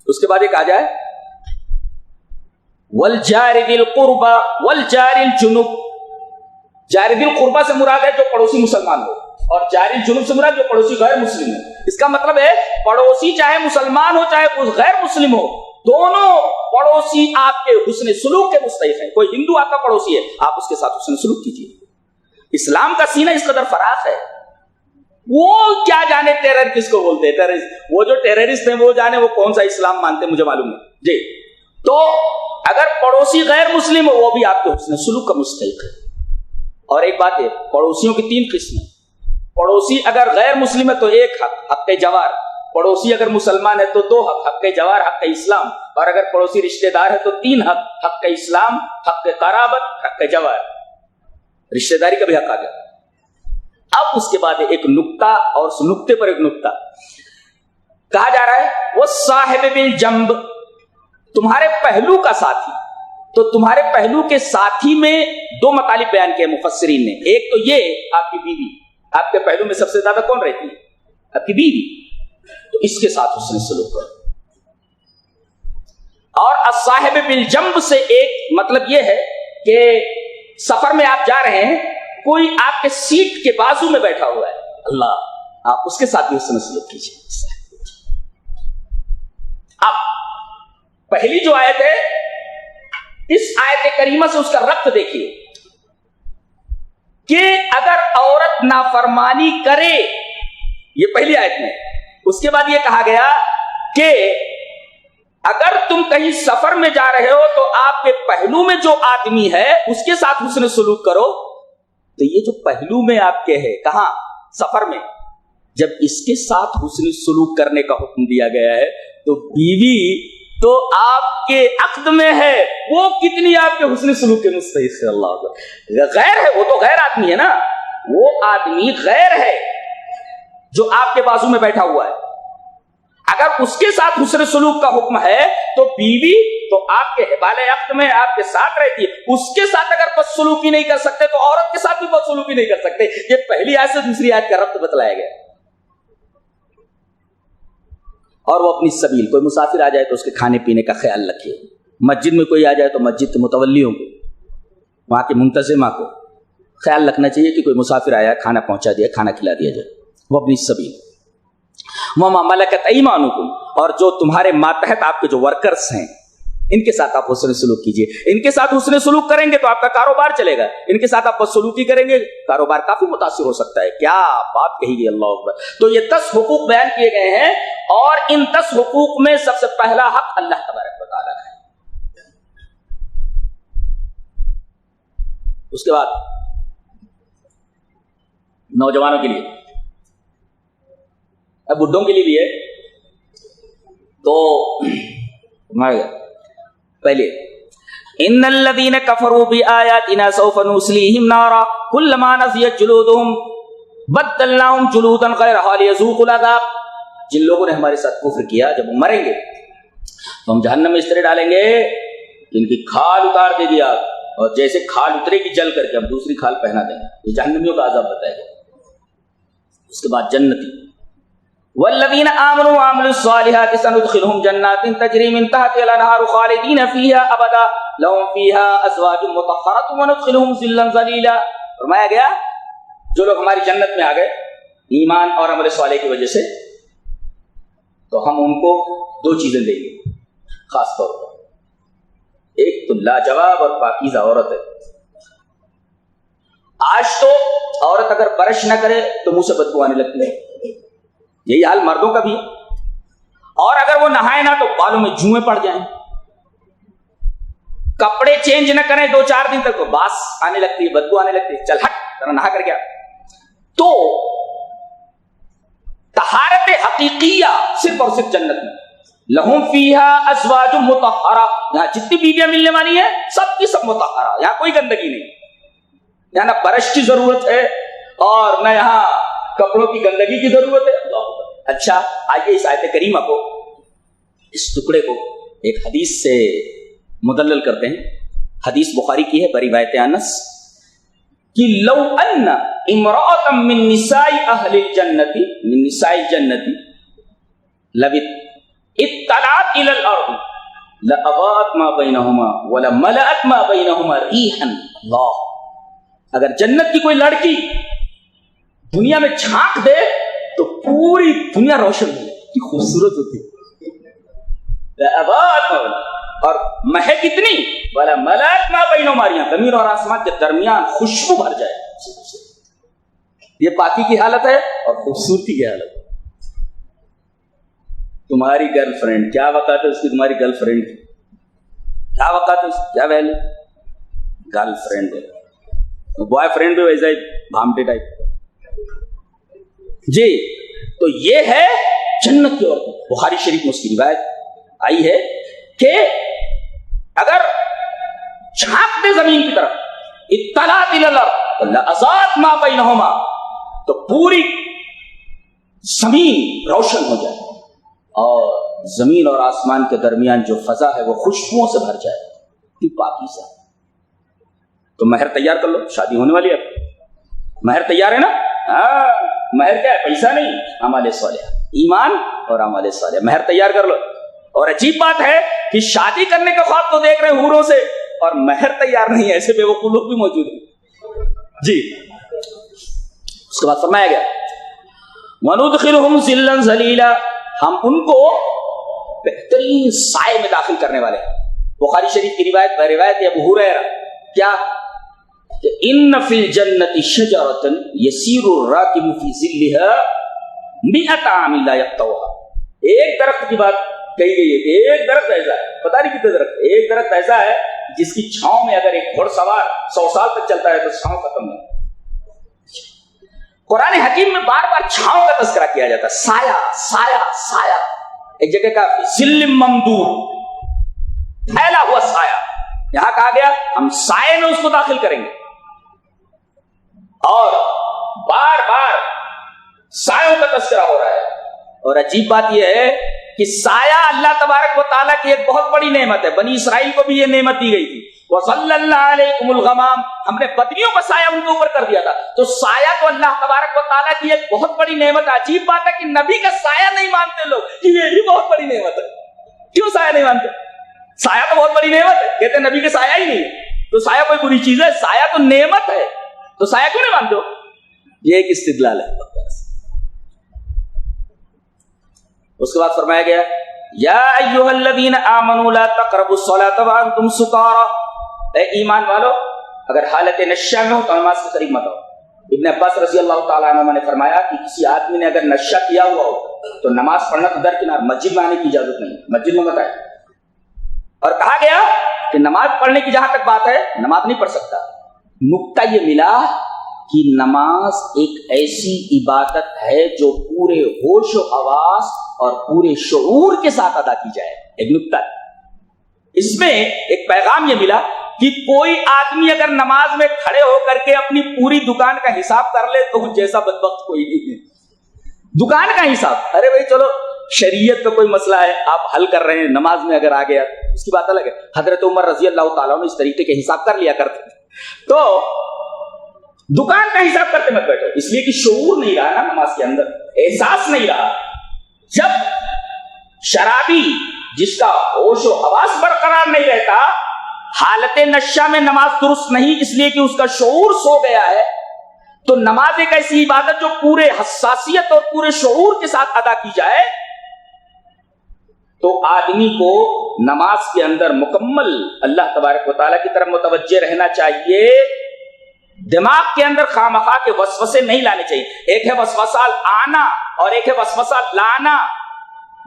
S3: اس کے بعد ایک آ جائے والجار ذی القربى والجار الجنب. جار ذی القربى سے مراد ہے جو پڑوسی مسلمان ہو، اور جار الجنب سے مراد جو پڑوسی غیر مسلم ہو. اس کا مطلب ہے پڑوسی چاہے مسلمان ہو چاہے غیر مسلم ہو، دونوں پڑوسی آپ کے حسن سلوک کے مستحق ہیں. کوئی ہندو آپ کا پڑوسی ہے، آپ اس کے ساتھ حسن سلوک کیجیے. اسلام کا سینہ اس قدر فراخ ہے، وہ کیا جانے ٹیرر کس کو بولتے ہیں, ٹیررسٹ. وہ جو ٹیررسٹ ہیں وہ جانے وہ کون سا اسلام مانتے ہیں, مجھے معلوم ہے جی. تو اگر پڑوسی غیر مسلم ہو وہ بھی آپ کے حسن سلوک کا مستحق ہے. اور ایک بات ہے, پڑوسیوں کی 3 قسمیں. پڑوسی اگر غیر مسلم ہے تو 1 حق, حق جوار. پڑوسی اگر مسلمان ہے تو 2 حق, حق جوار, حق اسلام. اور اگر پڑوسی رشتہ دار ہے تو 3 حق, حق اسلام, حق قرابت, حق جوار. رشتہ داری کا بھی حق آ گیا. اب اس کے بعد ایک نقطہ, اور اس نقطے پر ایک نقطہ کہا جا رہا ہے, وہ صاحب بالجنب, تمہارے پہلو کا ساتھی. تو تمہارے پہلو کے ساتھی میں 2 مطالب بیان کیے مفسرین نے. ایک تو یہ آپ کی بیوی, آپ کے پہلو میں سب سے زیادہ کون رہتی ہے, آپ کی بیوی, تو اس کے ساتھ حسن سلوک کرو. اور الصاحب بالجنب سے ایک مطلب یہ ہے کہ سفر میں آپ جا رہے ہیں, کوئی آپ کے سیٹ کے بازو میں بیٹھا ہوا ہے, اللہ, آپ اس کے ساتھ بھی حسن سلوک کیجیے. اب پہلی جو آیت ہے, اس آیت کریمہ سے اس کا ربط دیکھیے کہ اگر عورت نافرمانی کرے, یہ پہلی آیت میں. اس کے بعد یہ کہا گیا کہ اگر تم کہیں سفر میں جا رہے ہو تو آپ کے پہلو میں جو آدمی ہے اس کے ساتھ حسن سلوک کرو. تو یہ جو پہلو میں آپ کے ہے, کہاں, سفر میں, جب اس کے ساتھ حسن سلوک کرنے کا حکم دیا گیا ہے تو بیوی تو آپ کے عقد میں ہے, وہ کتنی آپ کے حسن سلوک کے مستحق ہے. اللہ اکبر. غیر ہے, وہ تو غیر آدمی ہے نا, وہ آدمی غیر ہے جو آپ کے بازو میں بیٹھا ہوا ہے. اگر اس کے ساتھ حسن سلوک کا حکم ہے تو بیوی تو آپ کے حوالے عقد میں آپ کے ساتھ رہتی ہے. اس کے ساتھ اگر بدسلوکی نہیں کر سکتے تو عورت کے ساتھ بھی بدسلوکی نہیں کر سکتے. یہ پہلی آیت سے دوسری آیت کا ربط بتلایا گیا. اور وہ اپنی سبیل, کوئی مسافر آ جائے تو اس کے کھانے پینے کا خیال رکھیے. مسجد میں کوئی آ جائے تو مسجد کے متولیوں کو, وہاں کے منتظمہ کو خیال رکھنا چاہیے کہ کوئی مسافر آیا, کھانا پہنچا دیا, کھانا کھلا دیا جائے. وہ اپنی سبیل. وما ملکت ایمانکم, اور جو تمہارے ماتحت آپ کے جو ورکرز ہیں ان کے ساتھ آپ حسن سلوک کیجئے. ان کے ساتھ حسن سلوک کریں گے تو آپ کا کاروبار چلے گا, ان کے ساتھ آپ بدسلوکی کریں گے کاروبار کافی متاثر ہو سکتا ہے. کیا بات کہی گئی, اللہ اکبر. تو یہ 10 حقوق بیان کیے گئے ہیں, اور ان 10 حقوق میں سب سے پہلا حق اللہ تبارک و تعالیٰ کا ہے. اس کے بعد نوجوانوں کے لیے, اب بڈھوں کے لیے بھی ہے. تو پہلے ان الذين كفروا بآياتنا سوف نصليهم نارا كلما نضجت جلودهم بدلناهم جلودا غيرها ليذوقوا العذاب. جن لوگوں نے ہمارے ساتھ کفر کیا, جب وہ مریں گے تو ہم جہنم میں اس طرح ڈالیں گے کہ ان کی کھال اتار دے گی آگ, اور جیسے کھال اترے گی جل کر کے ہم دوسری کھال پہنا دیں گے. یہ جہنمیوں کا عذاب بتائے گا. اس کے بعد جنتی, والذین آمنوا وعملوا الصالحات سندخلهم جنات تجری من تحتها الانہار خالدین فیہا ابدا لهم فیہا ازواج مطہرۃ وندخلهم ظلا ظلیلا. فرمایا گیا جو لوگ ہماری جنت میں آ گئے ایمان اور عمل صالح کی وجہ سے, تو ہم ان کو 2 چیزیں دیں گے خاص طور پر. ایک تو لاجواب اور پاکیزہ عورت ہے. آج تو عورت اگر برش نہ کرے تو منہ سے بدبو آنے لگتی ہے, یہی حال مردوں کا بھی ہے. اور اگر وہ نہائے نہ تو بالوں میں جوئیں پڑ جائیں, کپڑے چینج نہ کریں 2-4 دن تک تو باس آنے لگتی ہے, بدبو آنے لگتی ہے. چل ہٹ, ذرا نہا کر گیا. تو طہارت حقیقیہ صرف اور صرف جنت میں. لہم فیہا ازواج مطہرہ, یہاں جتنی بیویاں ملنے والی ہیں سب کی سب مطہرہ, یہاں کوئی گندگی نہیں. یہاں نہ برش کی ضرورت ہے اور نہ یہاں کپڑوں کی گندگی کی ضرورت ہے. اچھا, آئیے اس آیت کریمہ کو, اس ٹکڑے کو ایک حدیث سے مدلل کرتے ہیں. حدیث بخاری کی ہے بروایت انس کہ لو ان امرأة من نساء اہل الجنت من نساء الجنت لبت اطلعت الى الارض لاضاءت ما بینهما ولملأت ما بینهما ریحا. اللہ, اگر جنت کی کوئی لڑکی دنیا میں جھانک دے تو پوری دنیا روشن ہو جائے, خوبصورت ہوتی اور مہک اتنی والا ملائک ما بینہما, زمین اور آسمان کے درمیان خوشبو بھر جائے. یہ پاکی کی حالت ہے اور خوبصورتی کی حالت ہے. تمہاری گرل فرینڈ کیا وقت ہے اس کی, تمہاری گرل فرینڈ کی کیا وقت ہے اس کی, کیا ویلیو. گرل فرینڈ ہے, بوائے فرینڈ بھی ویسا ہی بھامٹے ٹائپ. جی تو یہ ہے جنت کی عورتیں. بخاری شریف میں اس کی روایت آئی ہے کہ اگر جھانک دے زمین کی طرف, اطلعت الی الارض لأضاءت ما بینہما, تو پوری زمین روشن ہو جائے اور زمین اور آسمان کے درمیان جو فضا ہے وہ خوشبوؤں سے بھر جائے. پاکیزہ. تو مہر تیار کر لو, شادی ہونے والی ہے. مہر تیار ہے نا؟ ہاں, مہر کیا ہے؟ پیسہ نہیں, اعمال صالحہ, ایمان اور اعمال صالحہ. مہر تیار کر لو. اور عجیب بات ہے کہ شادی کرنے کا خواب تو دیکھ رہے ہیں حوروں سے, اور مہر تیار نہیں ہے. ایسے بے وقوف لوگ بھی موجود ہیں. جی اس کے بعد فرمایا گیا وَنُدْخِلُهُمْ ظِلًّا ظَلِيلًا, ہم ان کو بہترین سائے میں داخل کرنے والے ہیں. بخاری شریف کی روایت ابو ہریرہ کیا کہ ان فی الجنت شجرۃ یسیر الراکب فی ظلها 100 عام لا یقطعها. ایک درخت کی بات کہی گئی ہے کہ ایک درخت ایسا ہے, پتہ نہیں کتنے درخت, ایک درخت ایسا ہے جس کی چھاؤں میں اگر ایک گھوڑ سوار 100 سال تک چلتا ہے تو چھاؤں ختم نہیں. قرآن حکیم میں بار بار چھاؤں کا تذکرہ کیا جاتا ہے. سایہ سایہ سایہ, ایک جگہ کا ظل ممدود, پھیلا ہوا سایہ. یہاں کہا گیا ہم سائے میں اس کو داخل کریں گے. اور بار بار سایوں کا تذکرہ ہو رہا ہے. اور عجیب بات یہ ہے کہ سایہ اللہ تبارک و تعالیٰ کی ایک بہت بڑی نعمت ہے. بنی اسرائیل کو بھی یہ نعمت دی گئی تھی. وَصَلَّى اللَّهُ عَلَيْكُمُ الْغَمَامَ, ہم نے بدریوں کا سایہ ان کے اوپر کر دیا تھا. تو سایہ تو اللہ تبارک و تعالیٰ کی ایک بہت بڑی نعمت ہے. عجیب بات ہے کہ نبی کا سایہ نہیں مانتے لوگ کہ یہ بھی بہت بڑی نعمت ہے. کیوں سایہ نہیں مانتے؟ سایہ تو بہت بڑی نعمت ہے. کہتے ہیں نبی کے سایہ ہی نہیں, تو سایہ کوئی بری چیز ہے؟ سایہ تو نعمت ہے, تو سایہ کیوں نہیں مانتے ہو؟ یہ ایک استدلال ہے. اس کے بعد فرمایا گیا یا ایھا الذین آمنوا لا تقربوا الصلاۃ وانتم سکارى, اے ایمان والو اگر حالت نشہ میں ہو تو نماز کے قریب مت آؤ. ابن عباس رضی اللہ تعالیٰ عنہ نے فرمایا کہ کسی آدمی نے اگر نشہ کیا ہوا ہو تو نماز پڑھنا تو درکنار, مسجد میں آنے کی اجازت نہیں, مسجد میں مت آئے. اور کہا گیا کہ نماز پڑھنے کی جہاں تک بات ہے نماز نہیں پڑھ سکتا. نکتہ یہ ملا کہ نماز ایک ایسی عبادت ہے جو پورے ہوش و حواس اور پورے شعور کے ساتھ ادا کی جائے. ایک نکتہ اس میں ایک پیغام یہ ملا کہ کوئی آدمی اگر نماز میں کھڑے ہو کر کے اپنی پوری دکان کا حساب کر لے تو جیسا بدبخت کوئی نہیں ہے. دکان کا حساب, ارے بھائی چلو شریعت کا کوئی مسئلہ ہے آپ حل کر رہے ہیں, نماز میں اگر آ گیا اس کی بات الگ ہے. حضرت عمر رضی اللہ تعالیٰ نے اس طریقے کے حساب کر لیا کرتے تھے. تو دکان کا حساب کرتے مت بیٹھو, اس لیے کہ شعور نہیں رہا نا نماز کے اندر, احساس نہیں رہا. جب شرابی جس کا ہوش و حواس برقرار نہیں رہتا, حالت نشہ میں نماز درست نہیں اس لیے کہ اس کا شعور سو گیا ہے, تو نماز ایک ایسی عبادت جو پورے حساسیت اور پورے شعور کے ساتھ ادا کی جائے, تو آدمی کو نماز کے اندر مکمل اللہ تبارک و تعالیٰ کی طرف متوجہ رہنا چاہیے. دماغ کے اندر خواہ کے وسوسے نہیں لانے چاہیے. ایک ہے وسوسہ آنا اور ایک ہے وسوسہ لانا.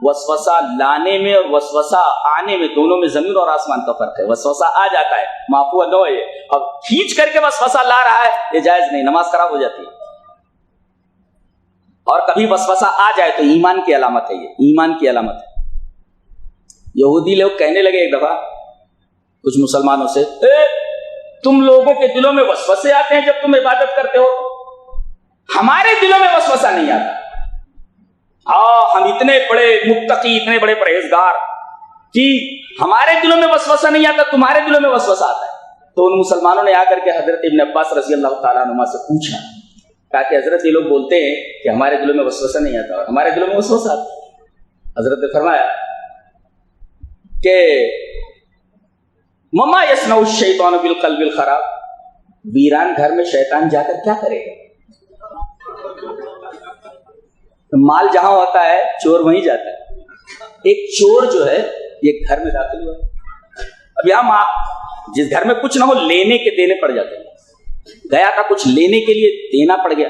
S3: وسوسہ لانے میں اور وسوسہ آنے میں دونوں میں زمین اور آسمان کا فرق ہے. وسوسہ آ جاتا ہے معفو نہ ہے, اب کھینچ کر کے وسوسہ لا رہا ہے یہ جائز نہیں, نماز خراب ہو جاتی ہے. اور کبھی وسوسہ آ جائے تو ایمان کی علامت ہے, یہ ایمان کی علامت ہے. یہودی لوگ کہنے لگے ایک دفعہ کچھ مسلمانوں سے, تم لوگوں کے دلوں میں وسوسے آتے ہیں جب تم عبادت کرتے ہو, ہمارے دلوں میں وسوسہ نہیں آتا. ہم اتنے بڑے متقی, اتنے بڑے پرہیزگار کہ ہمارے دلوں میں وسوسہ نہیں آتا, تمہارے دلوں میں وسوسہ آتا ہے. تو ان مسلمانوں نے آ کر کے حضرت ابن عباس رضی اللہ تعالیٰ عنہ سے پوچھا, کہا کہ حضرت یہ لوگ بولتے ہیں کہ ہمارے دلوں میں وسوسہ نہیں آتا اور ہمارے دلوں میں وسوسہ آتا ہے. حضرت نے فرمایا کہ مما یصنع الشیطان بالقلب الخراب, ویران گھر میں شیطان جا کر کیا کرے گا؟ مال جہاں ہوتا ہے چور وہیں جاتا ہے. ایک چور جو ہے یہ گھر میں داخل ہوا, اب یہاں جس گھر میں کچھ نہ ہو لینے کے دینے پڑ جاتے ہیں. گیا تھا کچھ لینے کے لیے دینا پڑ گیا,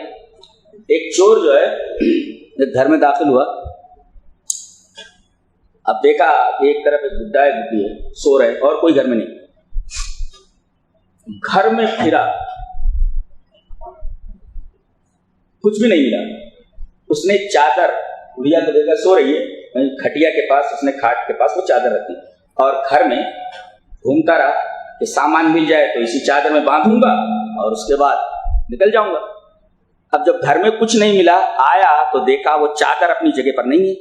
S3: ایک چور جو ہے ایک گھر میں داخل ہوا. اب دیکھا ایک طرف ایک بڈھا ہے, بڈھی ہے, سو رہے, اور کوئی گھر میں نہیں. گھر میں پھرا, کچھ بھی نہیں ملا. اس نے چادر, بڑھیا کو دیکھا سو رہی ہے, کھٹیا کے پاس, اس نے کھاٹ کے پاس وہ چادر رکھی, اور گھر میں گھومتا رہا کہ سامان مل جائے تو اسی چادر میں باندھوں گا اور اس کے بعد نکل جاؤں گا. اب جب گھر میں کچھ نہیں ملا, آیا تو دیکھا وہ چادر اپنی جگہ پر نہیں ہے.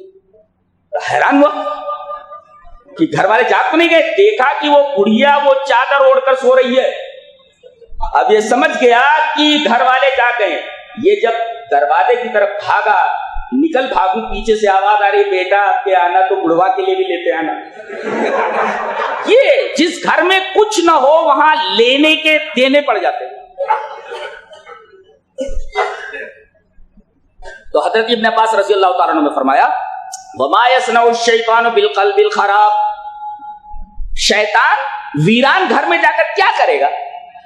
S3: حیران ہوا کہ گھر والے جاگ تو نہیں گئے. دیکھا کہ وہ بڑھیا وہ چادر اوڑھ کر سو رہی ہے. اب یہ سمجھ گیا کہ گھر والے جاگ گئے. یہ جب دروازے کی طرف بھاگا, نکل بھاگوں, پیچھے سے آواز آ رہی, بیٹا آپ کے آنا تو بڑھوا کے لیے بھی لیتے آنا. یہ جس گھر میں کچھ نہ ہو وہاں لینے کے دینے پڑ جاتے. تو حضرت ابن عباس رضی اللہ تعالیٰ عنہ نے فرمایا وما يصنع الشیطان بالقلب الخراب, شیطان ویران گھر میں جا کر کیا کرے گا؟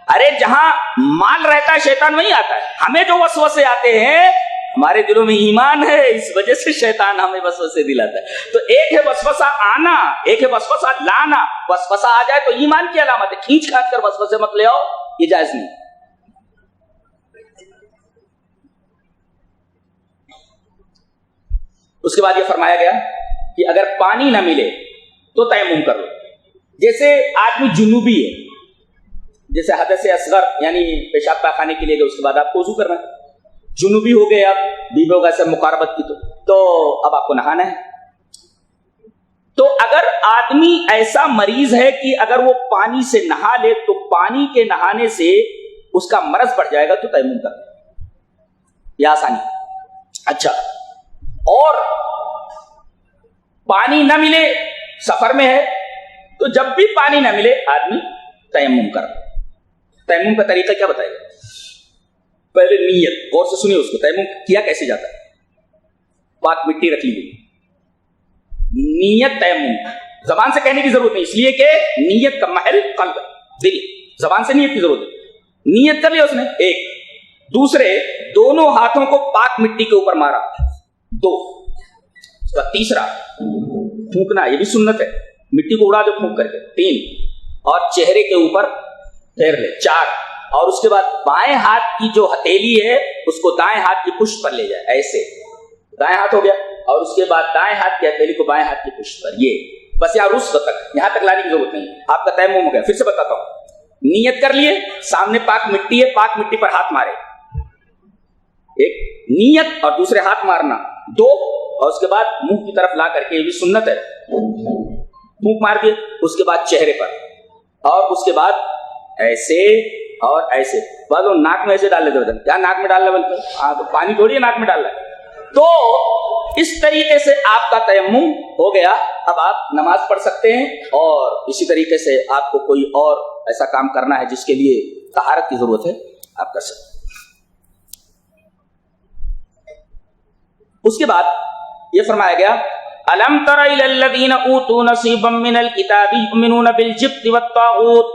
S3: ارے جہاں مال رہتا ہے شیطان وہیں آتا ہے. ہمیں جو وسوسے آتے ہیں ہمارے دلوں میں ایمان ہے, اس وجہ سے شیطان ہمیں وسوسے دلاتا ہے. تو ایک ہے وسوسہ آنا, ایک ہے وسوسہ لانا. وسوسہ آ جائے تو ایمان کی علامت ہے, کھینچ کھانچ کر وسوسے مت لے آؤ, یہ جائز نہیں. اس کے بعد یہ فرمایا گیا کہ اگر پانی نہ ملے تو تیمم کر لو. جیسے آدمی جنوبی ہے, جیسے حدث اصغر یعنی پیشاب پاخانے کے لیے گئے, اس کے بعد آپ کو وضو کرنا ہے. جنوبی ہو گئے آپ, بیویوں کا سے مقاربت کی تو اب آپ کو نہانا ہے. تو اگر آدمی ایسا مریض ہے کہ اگر وہ پانی سے نہا لے تو پانی کے نہانے سے اس کا مرض بڑھ جائے گا, تو تیمم کر لو, یہ آسانی. اچھا, اور پانی نہ ملے, سفر میں ہے, تو جب بھی پانی نہ ملے آدمی تیمم کر. تیمم کا طریقہ کیا بتائے گا؟ پہلے نیت, غور سے سنیے اس کو. تیمم کیا کیسے جاتا ہے؟ پاک مٹی رکھ لی, نیت تیمم زبان سے کہنے کی ضرورت نہیں, اس لیے کہ نیت کا محل قلب, دل, زبان سے نیت کی ضرورت ہے. نیت کر لیا اس نے ایک. دوسرے دونوں ہاتھوں کو پاک مٹی کے اوپر مارا, دو. تیسرا پھونکنا, یہ بھی سنت ہے, مٹی کو اڑا دو پھونک کر کے. تین, اور چہرے کے اوپر پھیر لے. چار, اور اس کے بعد بائیں ہاتھ کی جو ہتھیلی ہے اس کو دائیں ہاتھ کی پشت پر لے جائے, ایسے دائیں ہاتھ ہو گیا, اور اس کے بعد دائیں ہاتھ کی ہتھیلی کو بائیں ہاتھ کی پشت پر. یہ بس یہاں رسغ تک, یہاں تک لانے کی ضرورت نہیں. آپ کا تیمم ہو گیا. پھر سے بتاتا ہوں, نیت کر لیے, سامنے پاک مٹی ہے, پاک مٹی پر ہاتھ مارے, ایک نیت, اور دوسرے ہاتھ مارنا, دو, اور اس کے بعد منہ کی طرف لا کر کے, یہ بھی سنت ہے, منہ مار دیے. اس کے بعد چہرے پر, اور اس کے بعد ایسے اور ایسے. بعض لوگ ناک میں ایسے ڈال لیتے ہیں, کیا ناک میں ڈالنا بولتے ہیں؟ ہاں, تو پانی تھوڑی ہے ناک میں ڈالنا ہے. تو اس طریقے سے آپ کا تیمم ہو گیا. اب آپ نماز پڑھ سکتے ہیں, اور اسی طریقے سے آپ کو کوئی اور ایسا کام کرنا ہے جس کے لیے طہارت کی ضرورت ہے, آپ کر سکتے ہیں. اس کے بعد یہ فرمایا گیا الم تر الی الذین اوتوا نصیبا من الکتاب یؤمنون بالجبت والطاغوت.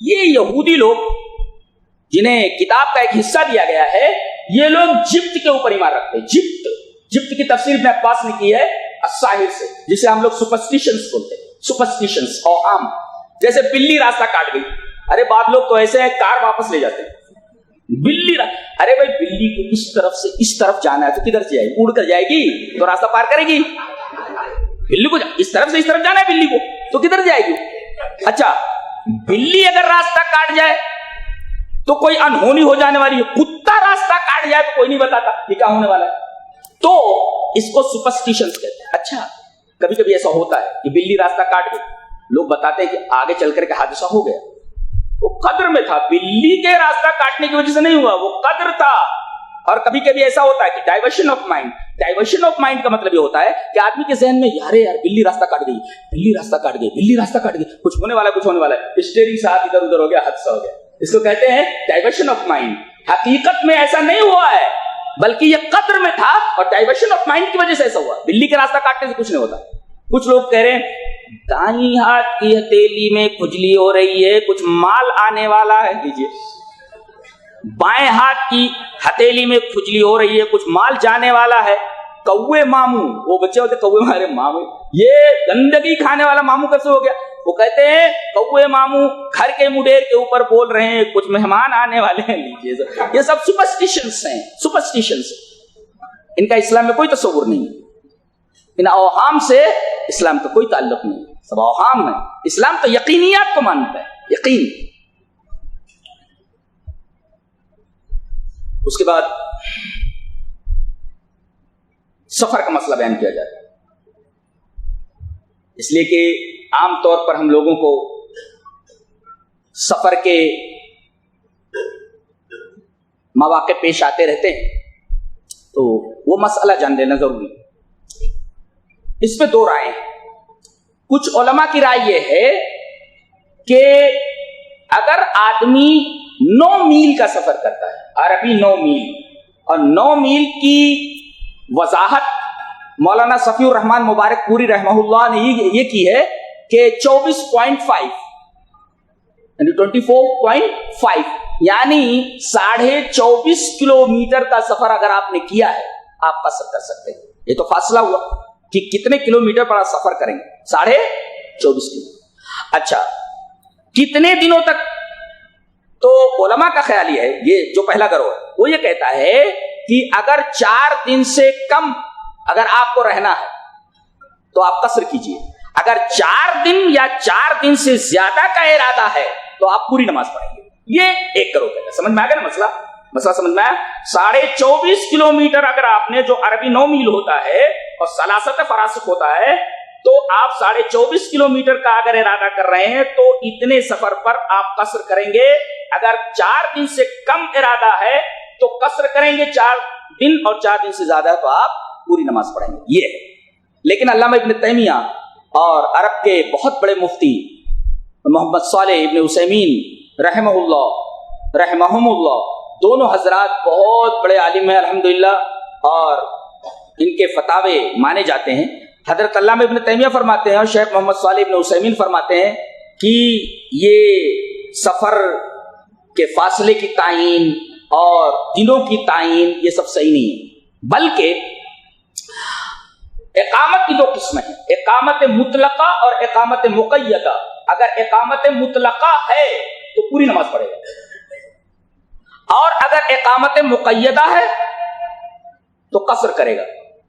S3: یہ یہودی لوگ جنہیں کتاب کا ایک حصہ دیا گیا ہے, یہ لوگ جبت کے اوپر ایمان رکھتے ہیں. جبت کی تفسیر ابن عباس نے کی ہے الساحر سے, جسے ہم لوگ سپرسٹیشنز بولتے ہیں. سپرسٹیشنز, اوہام. جیسے بلی راستہ کاٹ گئی, ارے بعض لوگ تو ایسے ہیں کار واپس لے جاتے ہیں. بلی ارے بھائی بلی کو اس طرف سے اس طرف جانا ہے تو کدھر سے جائے گی؟ اڑ کر جائے گی تو راستہ پار کرے گی. بلی کو اس طرف سے اس طرف جانا ہے بلی کو تو کدھر جائے گی؟ اچھا, بلی اگر راستہ کاٹ جائے تو کوئی انہونی ہو جانے والی ہے, کتا راستہ کاٹ جائے تو کوئی نہیں بتاتا یہ کیا ہونے والا ہے. تو اس کو سپرسٹیشنز کہتے ہیں. اچھا, کبھی کبھی ایسا ہوتا ہے کہ بلی راستہ کاٹ گئی, لوگ بتاتے ہیں کہ آگے چل کر کے حادثہ ہو گیا, وہ قدر میں تھا, بلی کے راستہ کاٹنے کی وجہ سے نہیں ہوا, وہ قدر تھا. اور کبھی کبھی ایسا ہوتا ہے کہ diversion of mind. Diversion of mind کا مطلب یہ ہوتا ہے کہ آدمی کے ذہن میں یار بلی راستہ کاٹ گئی, بلی راستہ کاٹ گئی, بلی راستہ کاٹ گئی, کچھ ہونے والا کچھ ہونے والا ہے, اسٹیئرنگ سے ہاتھ ادھر ادھر ہو گیا, حادثہ ہو گیا. اس کو کہتے ہیں ڈائیورشن آف مائنڈ. حقیقت میں ایسا نہیں ہوا ہے, بلکہ یہ قدر میں تھا اور ڈائیورشن آف مائنڈ کی وجہ سے ایسا ہوا. بلی کے راستہ کاٹنے سے کچھ نہیں ہوتا. کچھ لوگ کہہ رہے ہیں دائیں ہاتھ کی ہتھیلی میں کھجلی ہو رہی ہے, کچھ مال آنے والا ہے, دیجیے بائیں ہاتھ کی ہتھیلی میں کھجلی ہو رہی ہے, کچھ مال جانے والا ہے. کوے ماموں, وہ بچے ہوتے کوے مارے ماموں, یہ گندگی کھانے والا ماموں کیسے ہو گیا؟ وہ کہتے ہیں کوے ماموں گھر کے مڈیر کے اوپر بول رہے ہیں کچھ مہمان آنے والے ہیں, یہ سب سپرسٹیشنز ہیں, سپرسٹیشنز. ان کا اسلام میں کوئی تصور نہیں, ان اوہام سے اسلام کا کوئی تعلق نہیں, سب اوہام ہے. اسلام تو یقینیات کو مانتا ہے, یقین. اس کے بعد سفر کا مسئلہ بیان کیا جاتا ہے, اس لیے کہ عام طور پر ہم لوگوں کو سفر کے مواقع پیش آتے رہتے ہیں, تو وہ مسئلہ جان لینا ضروری. اس پہ دو رائے ہیں. کچھ علماء کی رائے یہ ہے کہ اگر آدمی 9 میل کا سفر کرتا ہے, عربی 9 میل, اور 9 میل کی وضاحت مولانا صفی الرحمان مبارک پوری رحمہ اللہ نے یہ کی ہے کہ 24.5 یعنی 24.5 یعنی 24.5 کلومیٹر کا سفر اگر آپ نے کیا ہے آپ قصر کر سکتے ہیں. یہ تو فاصلہ ہوا کہ کتنے کلومیٹر پر آپ سفر کریں گے, 24.5 کلو. اچھا, کتنے دنوں تک؟ تو علماء کا خیال یہ ہے, یہ جو پہلا گروہ ہے وہ یہ کہتا ہے کہ اگر 4 دن سے کم اگر آپ کو رہنا ہے تو آپ قصر کیجئے. اگر 4 دن یا 4 دن سے زیادہ کا ارادہ ہے تو آپ پوری نماز پڑھیں گے. یہ ایک گروہ ہے. سمجھ میں آ گیا نا مسئلہ سمجھ میں آیا؟ 24.5 کلومیٹر اگر آپ نے, جو عربی 9 میل ہوتا ہے اور سلاست فراسخ ہوتا ہے, تو آپ 24.5 کلومیٹر کا اگر ارادہ کر رہے ہیں تو اتنے سفر پر آپ قصر کریں گے. اگر 4 دن سے کم ارادہ ہے تو قصر کریں گے 4 دن, اور 4 دن سے زیادہ ہے تو آپ پوری نماز پڑھیں گے. یہ ہے. لیکن علامہ ابن تیمیہ اور عرب کے بہت بڑے مفتی محمد صالح ابن عثیمین رحمہم اللہ, دونوں حضرات بہت بڑے عالم ہیں الحمدللہ, اور ان کے فتاوے مانے جاتے ہیں. حضرت علامہ ابن تیمیہ فرماتے ہیں اور شیخ محمد صالح ابن عثیمین فرماتے ہیں کہ یہ سفر کے فاصلے کی تعین اور دنوں کی تعین یہ سب صحیح نہیں ہے, بلکہ اقامت کی 2 قسمیں ہیں, اقامت مطلقہ اور اقامت مقیدہ. اگر اقامت مطلقہ ہے تو پوری نماز پڑھے گا, اور اگر اقامت مقیدہ ہے تو قصر کرے گا.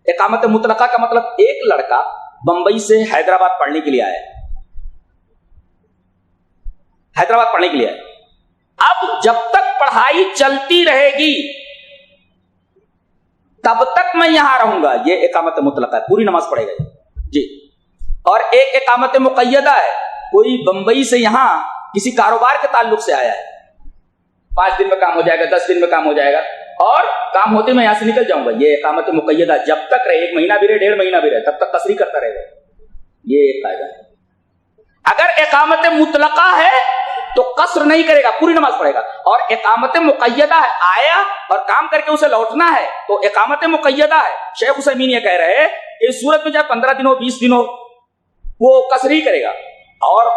S3: اقامت مطلقہ کا مطلب ایک لڑکا بمبئی سے حیدرآباد پڑھنے کے لیے آیا, حیدرآباد پڑھنے کے لیے آیا. اب جب تک پڑھائی چلتی رہے گی تب تک میں یہاں رہوں گا, یہ اقامت مطلقہ ہے, پوری نماز پڑھے گا جی. اور ایک اقامت مقیدہ ہے, کوئی بمبئی سے یہاں کسی کاروبار کے تعلق سے آیا ہے, 5 دن میں کام ہو جائے گا, 10 دن میں کام ہو جائے گا, اور کام ہوتے میں یہاں سے نکل جاؤں گا. یہ اقامت مقیدہ جب تک رہے, 1 مہینہ بھی رہے, 1.5 مہینہ بھی رہے, تب تک قصری کرتا رہے گا. یہ ایک قاعدہ ہے. اگر اقامت مطلقہ ہے تو قصر نہیں کرے گا, پوری نماز پڑھے گا. اور اقامت مقیدہ ہے, آیا اور کام کر کے اسے لوٹنا ہے تو اقامت مقیدہ ہے. شیخ عثیمین یہ کہہ رہے ہیں اس صورت میں چاہے 15 دن ہو 20 دن ہو وہ قصر ہی کرے گا. اور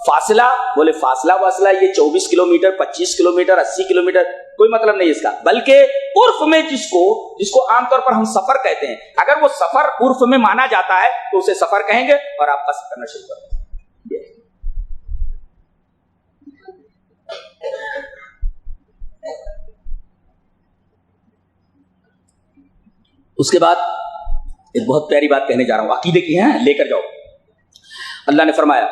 S3: فاصلہ, بولے فاصلہ یہ 24 کلومیٹر 25 کلومیٹر 80 کلومیٹر کوئی مطلب نہیں اس کا, بلکہ عرف میں جس کو عام طور پر ہم سفر کہتے ہیں, اگر وہ سفر عرف میں مانا جاتا ہے تو اسے سفر کہیں گے اور آپ قصر کرنا شروع کر دیں. اس کے بعد ایک بہت پیاری بات کہنے جا رہا ہوں, عقیدے کی ہیں, لے کر جاؤ. اللہ نے فرمایا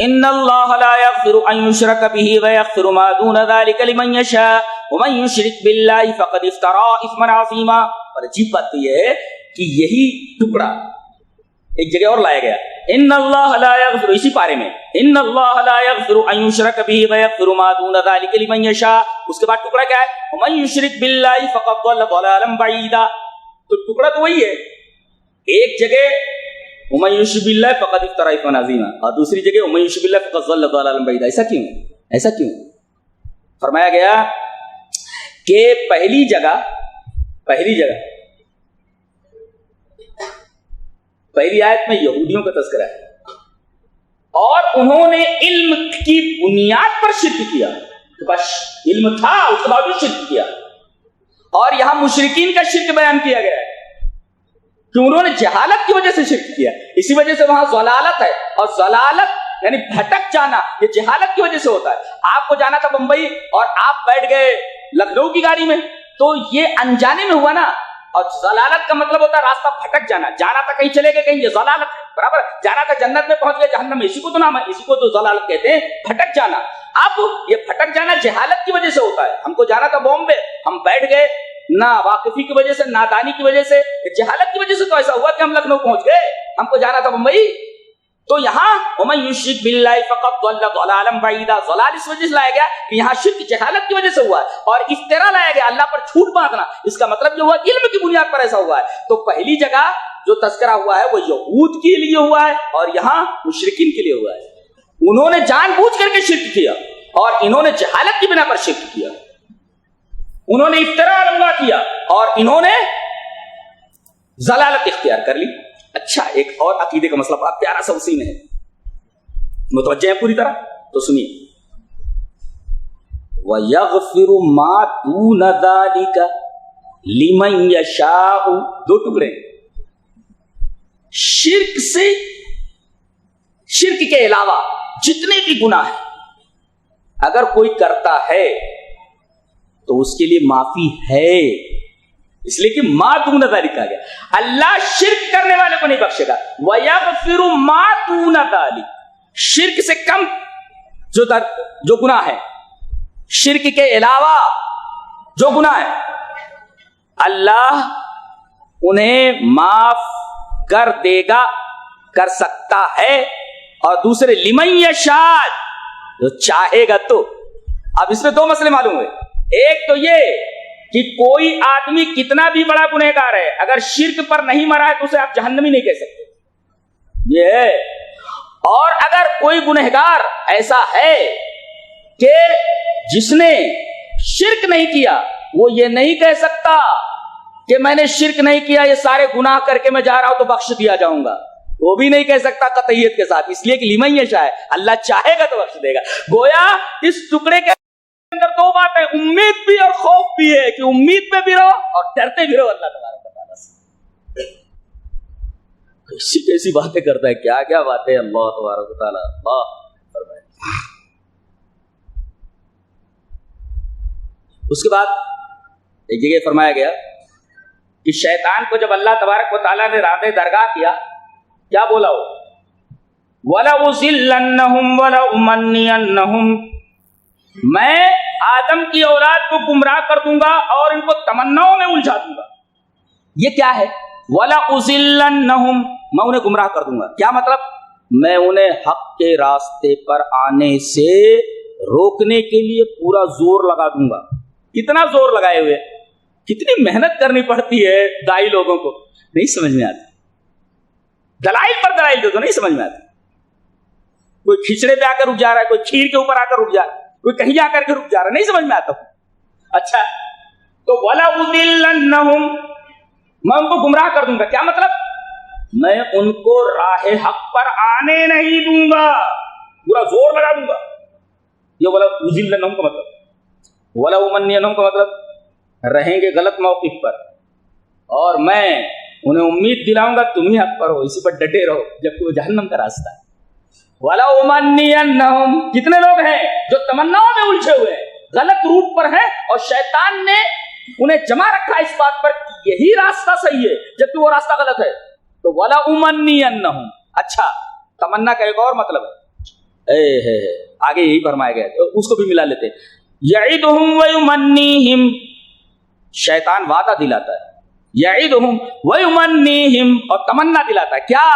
S3: ان اللہ لا یغفر ان یشرک به ویغفر ما دون ذلک لمن یشاء ومن یشرک باللہ فقد افترى اثما عظیما. اور عجیب بات تو یہ ہے کہ یہی ٹکڑا ایک جگہ اور لایا گیا, ان اللہ لا یغفر, اسی پارے میں ان اللہ لا یغفر ان یشرک به ویغفر ما دون ذلک لمن یشاء. اس کے بعد ٹکڑا کیا ہے, ومن یشرک باللہ فقد ضل ضلالا بعیدا. تو ٹکڑا تو وہی ہے, ایک جگہ ومن یشرک باللہ فقد افترى اثما عظیما, اور دوسری جگہ ومن یشرک باللہ فقد ضل ضلالا بعیدا. ایسا کیوں فرمایا گیا کہ پہلی جگہ پہلی آیت میں یہودیوں کا تذکرہ ہے اور انہوں نے علم کی بنیاد پر شرک کیا, تو بس علم تھا اس کے باوجود شرک کیا. اور یہاں مشرکین کا شرک بیان کیا گیا ہے کہ انہوں نے جہالت کی وجہ سے شرک کیا, اسی وجہ سے وہاں ضلالت ہے. اور ضلالت یعنی بھٹک جانا, یہ جہالت کی وجہ سے ہوتا ہے. آپ کو جانا تھا بمبئی اور آپ بیٹھ گئے لکھنؤ کی گاڑی میں, تو یہ انجانے میں ہوا نا. اور ضلالت کا مطلب ہوتا ہے راستہ بھٹک جانا. جانا تھا کہیں چلے گئے کہیں, یہ ضلالت ہے. برابر, جانا تھا جنت میں پہنچ گئے جہنم میں, اسی کو تو نام ہے, اسی کو تو ضلالت کہتے ہیں, بھٹک جانا. اب یہ بھٹک جانا جہالت کی وجہ سے ہوتا ہے. ہم کو جانا تھا بامبے, ہم بیٹھ گئے نہ واقفی کی وجہ سے, نادانی کی وجہ سے, جہالت کی وجہ سے تو ایسا ہوا کہ ہم لکھنؤ پہنچ گئے, ہم کو جانا تھا ممبئی. تو یہاں وَمَن يُشْرِكْ بِاللَّهِ فَقَدْ ضَلَّ ضَلَالًا بَعِيدًا, ضلال اس وجہ سے لایا گیا کہ یہاں شرک جہالت کی وجہ سے ہوا ہے, اور افترا لایا گیا اللہ پر جھوٹ باندھنا. اس کا مطلب جو ہوا علم کی بنیاد پر ایسا ہوا ہے. تو پہلی جگہ جو تذکرہ ہوا ہے وہ یہود کے لیے ہوا ہے, اور یہاں مشرکین کے لیے ہوا ہے. انہوں نے جان بوجھ کر کے شرک کیا, اور انہوں نے جہالت کی بنا پر شرک کیا. انہوں نے افتراء علی اللہ کیا, اور انہوں نے ضلالت اختیار کر لی. اچھا, ایک اور عقیدے کا مسئلہ بڑا پیارا سا اسی میں ہے, متوجہ ہے پوری طرح تو سنیے. وَيَغْفِرُ مَا دُونَ ذَلِكَ لِمَن يَشَاءُ, دو ٹکڑے. شرک سے, شرک کے علاوہ جتنے بھی گناہ ہیں اگر کوئی کرتا ہے تو اس کے لیے معافی ہے, اس لیے کہ ما دون ذالک کہا گیا. اللہ شرک کرنے والے کو نہیں بخشے گا. وَيَغْفِرُ مَا دُونَ ذَالِكَ, شرک سے کم جو گناہ ہے, شرک کے علاوہ جو گناہ ہے, اللہ انہیں معاف کر دے گا, کر سکتا ہے. اور دوسرے لمن یشاء, جو چاہے گا تو. اب اس میں دو مسئلے معلوم ہوئے. ایک تو یہ کہ کوئی آدمی کتنا بھی بڑا گنہگار ہے, اگر شرک پر نہیں مرا ہے تو اسے آپ جہنمی نہیں کہہ سکتے, یہ ہے. اور اگر کوئی گنہگار ایسا ہے کہ جس نے شرک نہیں کیا, وہ یہ نہیں کہہ سکتا کہ میں نے شرک نہیں کیا, یہ سارے گناہ کر کے میں جا رہا ہوں تو بخش دیا جاؤں گا, وہ بھی نہیں کہہ سکتا قطعیت کے ساتھ, اس لیے کہ لمن یشاء, اللہ چاہے گا تو بخش دے گا. گویا اس ٹکڑے کے اندر دو باتیں, امید بھی اور خوف بھی ہے, کہ امید پہ بھی رہو اور ڈرتے بھی رہو اللہ تبارک و تعالیٰ سے. کیسی کیسی باتیں کرتا ہے, کیا کیا باتیں اللہ تبارک و تعالیٰ اللہ فرمائے. اس کے بعد ایک جگہ فرمایا گیا کہ شیطان کو جب اللہ تبارک و تعالیٰ نے رات درگاہ کیا, کیا بولا وہ, وَلَأُضِلَّنَّهُمْ وَلَأُمَنِّيَنَّهُمْ, میں آدم کی اولاد کو گمراہ کر دوں گا اور ان کو تمناؤں میں الجھا دوں گا. یہ کیا ہے, وَلَأُضِلَّنَّهُمْ, میں انہیں گمراہ کر دوں گا. کیا مطلب, میں انہیں حق کے راستے پر آنے سے روکنے کے لیے پورا زور لگا دوں گا. کتنا زور لگائے ہوئے, کتنی محنت کرنی پڑتی ہے دائی لوگوں کو, نہیں سمجھ میں آتی. دلائل پر دلائل دے دو, نہیں سمجھ میں آتی. کوئی کھچڑے پہ آ کر رک جا رہا ہے, کوئی کھیر کے اوپر آ کر رک جا رہا ہے, کوئی کہیں جا کر کے رک جا رہا ہے, نہیں سمجھ میں آتا. اچھا, تو وَلَأُضِلَّنَّهُمْ, میں ان کو گمراہ کر دوں گا. کیا مطلب, میں ان کو راہ حق پر آنے نہیں دوں گا, پورا زور لگا دوں گا. یہ وَلَأُضِلَّنَّهُمْ کا مطلب. وَلَأُمَنِّيَنَّهُمْ کا مطلب رہیں گے غلط موقف پر, اور میں انہیں امید دلاؤں گا تم ہی حق پر ہو, اسی پر ڈٹے رہو, جبکہ وہ جہنم کا راستہ ہے. وَلَأُمَنِّيَنَّهُمْ, کتنے لوگ ہیں جو تمناؤں میں الجھے ہوئے ہیں, غلط روٹ پر ہیں, اور شیطان نے انہیں جمع رکھا اس بات پر کہ یہی راستہ صحیح ہے جبکہ وہ راستہ غلط ہے. تو وَلَأُمَنِّيَنَّهُمْ. اچھا, تمنا کا ایک اور مطلب ہے, آگے یہی فرمایا گیا, تو اس کو بھی ملا لیتے. یعدہم ویمنیہم, شیطان وعدہ دلاتا ہے, یعدہم ویمنیہم, اور تمنا دلاتا ہے. کیا,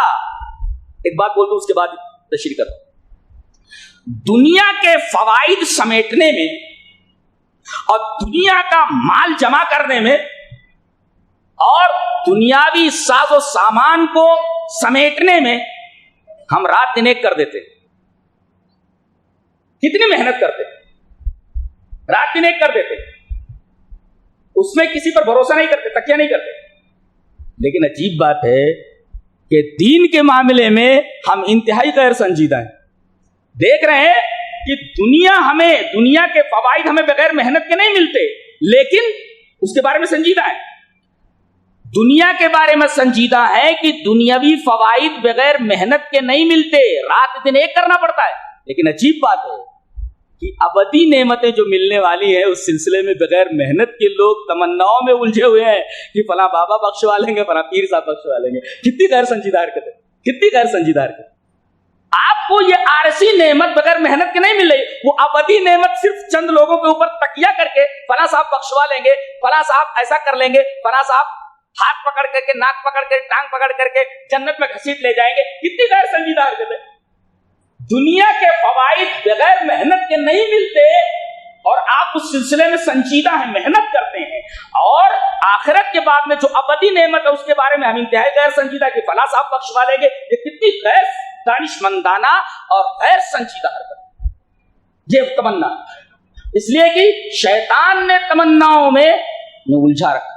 S3: ایک بات بول دوں اس کے بعد تشریح کرتا ہوں. دنیا کے فوائد سمیٹنے میں اور دنیا کا مال جمع کرنے میں اور دنیاوی ساز و سامان کو سمیٹنے میں ہم رات دن ایک کر دیتے. کتنی محنت کرتے, رات دن ایک کر دیتے, اس میں کسی پر بھروسہ نہیں کرتے, تکیہ نہیں کرتے. لیکن عجیب بات ہے کہ دین کے معاملے میں ہم انتہائی غیر سنجیدہ ہیں. دیکھ رہے ہیں کہ دنیا کے فوائد ہمیں بغیر محنت کے نہیں ملتے، لیکن اس کے بارے میں سنجیدہ ہے. دنیا کے بارے میں سنجیدہ ہے کہ دنیاوی فوائد بغیر محنت کے نہیں ملتے، رات دن ایک کرنا پڑتا ہے. لیکن عجیب بات ہے کہ ابدی نعمتیں جو ملنے والی ہیں اس سلسلے میں بغیر محنت کے لوگ تمناؤں میں الجھے ہوئے ہیں کہ فلاں بابا بخشوا لیں گے، فلاں پیر صاحب بخشوا لیں گے. کتنی غیر سنجیدہ حرکت ہے، کتنی غیر سنجیدہ حرکت. آپ کو یہ عارضی نعمت بغیر محنت کے نہیں مل رہی، وہ ابدی نعمت صرف چند لوگوں کے اوپر تکیہ کر کے فلاں صاحب بخشوا لیں گے، فلاں صاحب ایسا کر لیں گے، فلاں صاحب ہاتھ پکڑ کر کے، ناک پکڑ کر کے، ٹانگ پکڑ کر کے جنت میں گھسیٹ لے جائیں گے. کتنی غیر سنجیدہ حرکت ہے. دنیا کے فوائد بغیر محنت کے نہیں ملتے اور آپ اس سلسلے میں سنجیدہ ہیں، محنت کرتے ہیں، اور آخرت کے بعد میں جو ابدی نعمت ہے اس کے بارے میں ہم انتہائی غیر سنجیدہ کہ فلاں صاحب بخشوا لیں گے. یہ کتنی غیر دانشمندانہ اور غیر سنجیدہ حرکت، یہ تمنا. اس لیے کہ شیطان نے تمناؤں میں الجھا رکھا.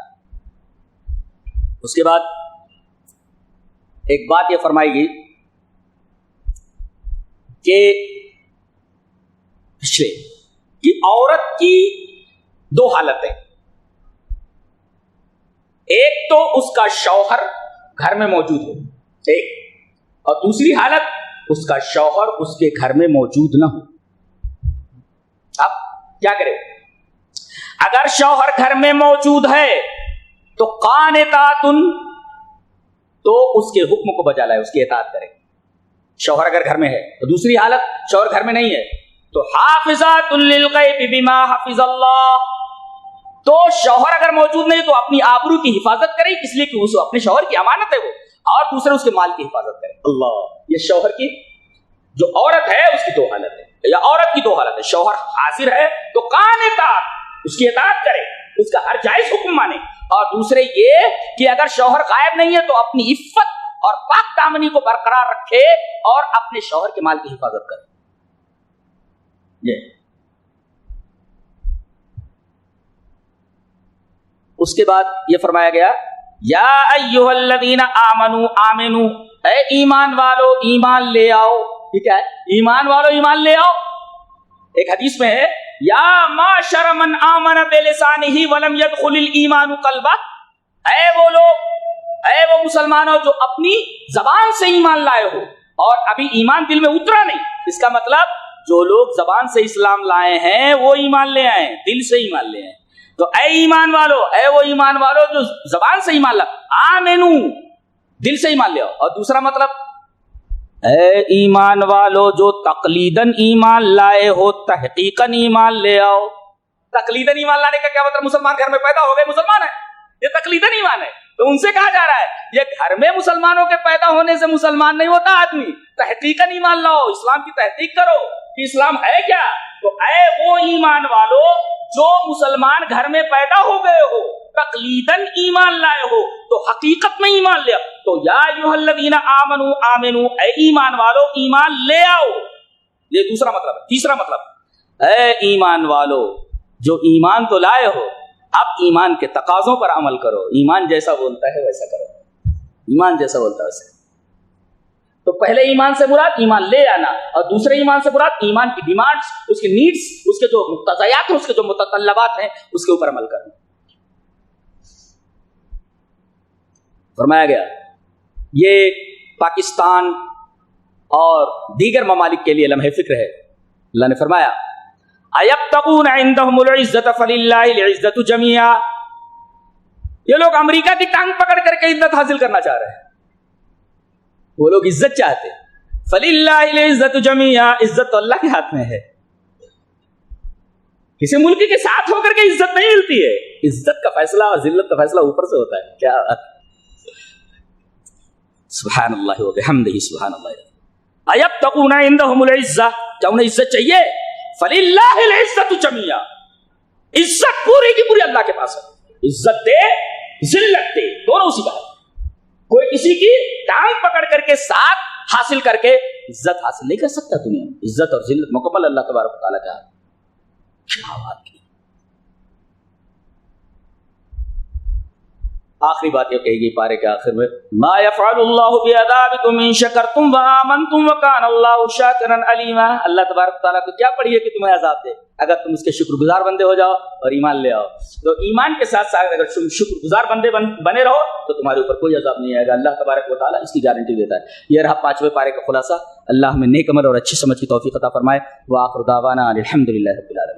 S3: اس کے بعد ایک بات یہ فرمائی گئی کہ عورت کی دو حالتیں، ایک تو اس کا شوہر گھر میں موجود ہو، ایک، اور دوسری حالت اس کا شوہر اس کے گھر میں موجود نہ ہو. اب کیا کرے؟ اگر شوہر گھر میں موجود ہے تو قانتاتن، تو اس کے حکم کو بجا لائے، اس کی اطاعت کرے. شوہر اگر گھر میں ہے تو دوسری حالت شوہر گھر میں نہیں ہے تو حافظات للغیب بما حفظ اللہ، تو شوہر اگر موجود نہیں تو اپنی آبرو کی حفاظت کرے، اس لیے کہ وہ اپنے شوہر کی امانت ہے وہ، اور دوسرے اس کے مال کی حفاظت کرے. اللہ، یہ شوہر کی جو عورت ہے اس کی دو حالت ہے، یا عورت کی دو حالت ہے. شوہر حاضر ہے تو قانتات، اس کی اطاعت کرے، اس کا ہر جائز حکم مانے، اور دوسرے یہ کہ اگر شوہر غائب نہیں ہے تو اپنی عفت اور پاک دامنی کو برقرار رکھے اور اپنے شوہر کے مال کی حفاظت کرے. اس کے بعد یہ فرمایا گیا یا ایھا الذین آمنوا آمنوا، اے ایمان والو ایمان لے آؤ. ٹھیک ہے، ایمان والو ایمان لے آؤ. ایک حدیث میں ہے یا معشر من آمن بلسانہ ولم يدخل الایمان قلبہ، اے وہ لوگ، اے وہ مسلمانوں جو اپنی زبان سے ایمان لائے ہو اور ابھی ایمان دل میں اترا نہیں. اس کا مطلب جو لوگ زبان سے اسلام لائے ہیں وہ ایمان لے آئے، دل سے ایمان لے آئے. تو اے ایمان والو، اے وہ ایمان والو جو زبان سے ایمان لائے، آمنو، دل سے ایمان لے آؤ. اور دوسرا مطلب اے ایمان والو جو تقلیداً ایمان لائے ہو، تحقیقاً ایمان لے آؤ. تقلیداً ایمان لانے کا کیا مطلب؟ مسلمان گھر میں پیدا ہو گئے، مسلمان ہے، یہ تقلیداً ایمان ہے. تو ان سے کہا جا رہا ہے یہ گھر میں مسلمانوں کے پیدا ہونے سے مسلمان نہیں ہوتا آدمی، تحقیقاً ایمان لاؤ، اسلام کی تحقیق کرو کہ اسلام ہے کیا. تو اے وہ ایمان والو جو مسلمان گھر میں پیدا ہو گئے ہو، تقلیداً ایمان لائے ہو، تو حقیقت میں ایمان لے آؤ. تو یا ایھا الذین آمنوا آمنوا، اے ایمان والو ایمان لے آؤ. یہ دوسرا مطلب ہے. تیسرا مطلب اے ایمان والو جو ایمان تو لائے ہو، اب ایمان کے تقاضوں پر عمل کرو. ایمان جیسا بولتا ہے ویسا کرو، ایمان جیسا بولتا ہے ویسا. تو پہلے ایمان سے مراد ایمان لے آنا، اور دوسرے ایمان سے مراد ایمان کی ڈیمانڈز، اس کی نیڈز، اس کے جو مقتضیات ہیں، اس کے جو متطلبات ہیں، اس کے اوپر عمل کرنا. فرمایا گیا یہ پاکستان اور دیگر ممالک کے لیے لمحہ فکر ہے. اللہ نے فرمایا ایبتغون عندهم العزة فللہ العزة جميعا، یہ لوگ امریکہ کی ٹانگ پکڑ کر کے عزت حاصل کرنا چاہ رہے ہیں. وہ لوگ عزت چاہتے ہیں. فللہ العزة جميعا، عزت تو اللہ کے ہاتھ میں ہے. کسی ملک کے ساتھ ہو کر کے عزت نہیں ملتی ہے. عزت کا فیصلہ اور ذلت کا فیصلہ اوپر سے ہوتا ہے. کیا سبحان اللہ و بحمدہ سبحان اللہ. ایبتغون عندهم العزة، کیا انہیں عزت چاہیے؟ فللہ العزت جميعا، عزت پوری کی پوری اللہ کے پاس ہے. عزت دے ذلت دے، دونوں اسی بات. کوئی کسی کی ٹانگ پکڑ کر کے ساتھ حاصل کر کے عزت حاصل نہیں کر سکتا دنیا میں. عزت اور ذلت مکمل اللہ تبارک و تعالیٰ کا. کیا بات کی. آخری بات یہ کہے گی پارے کے آخر میں، ما یفعل اللہ بعذابکم ان شکرتم وآمنتم وکان اللہ شاکرا علیما۔ اللہ تبارک تعالیٰ کو کیا پڑی ہے کہ تمہیں عذاب دے اگر تم اس کے شکر گزار بندے ہو جاؤ اور ایمان لے آؤ۔ تو ایمان کے ساتھ ساتھ اگر تم شکر گزار بندے بنے رہو تو تمہارے اوپر کوئی عذاب نہیں آئے گا، اللہ تبارک و تعالیٰ اس کی گارنٹی دیتا ہے۔ یہ رہا 5ویں پارے کا خلاصہ۔ اللہ ہمیں نیک عمل اور اچھی سمجھ کی توفیق عطا فرمائے۔ وآخر دعوانا الحمدللہ رب العالمین۔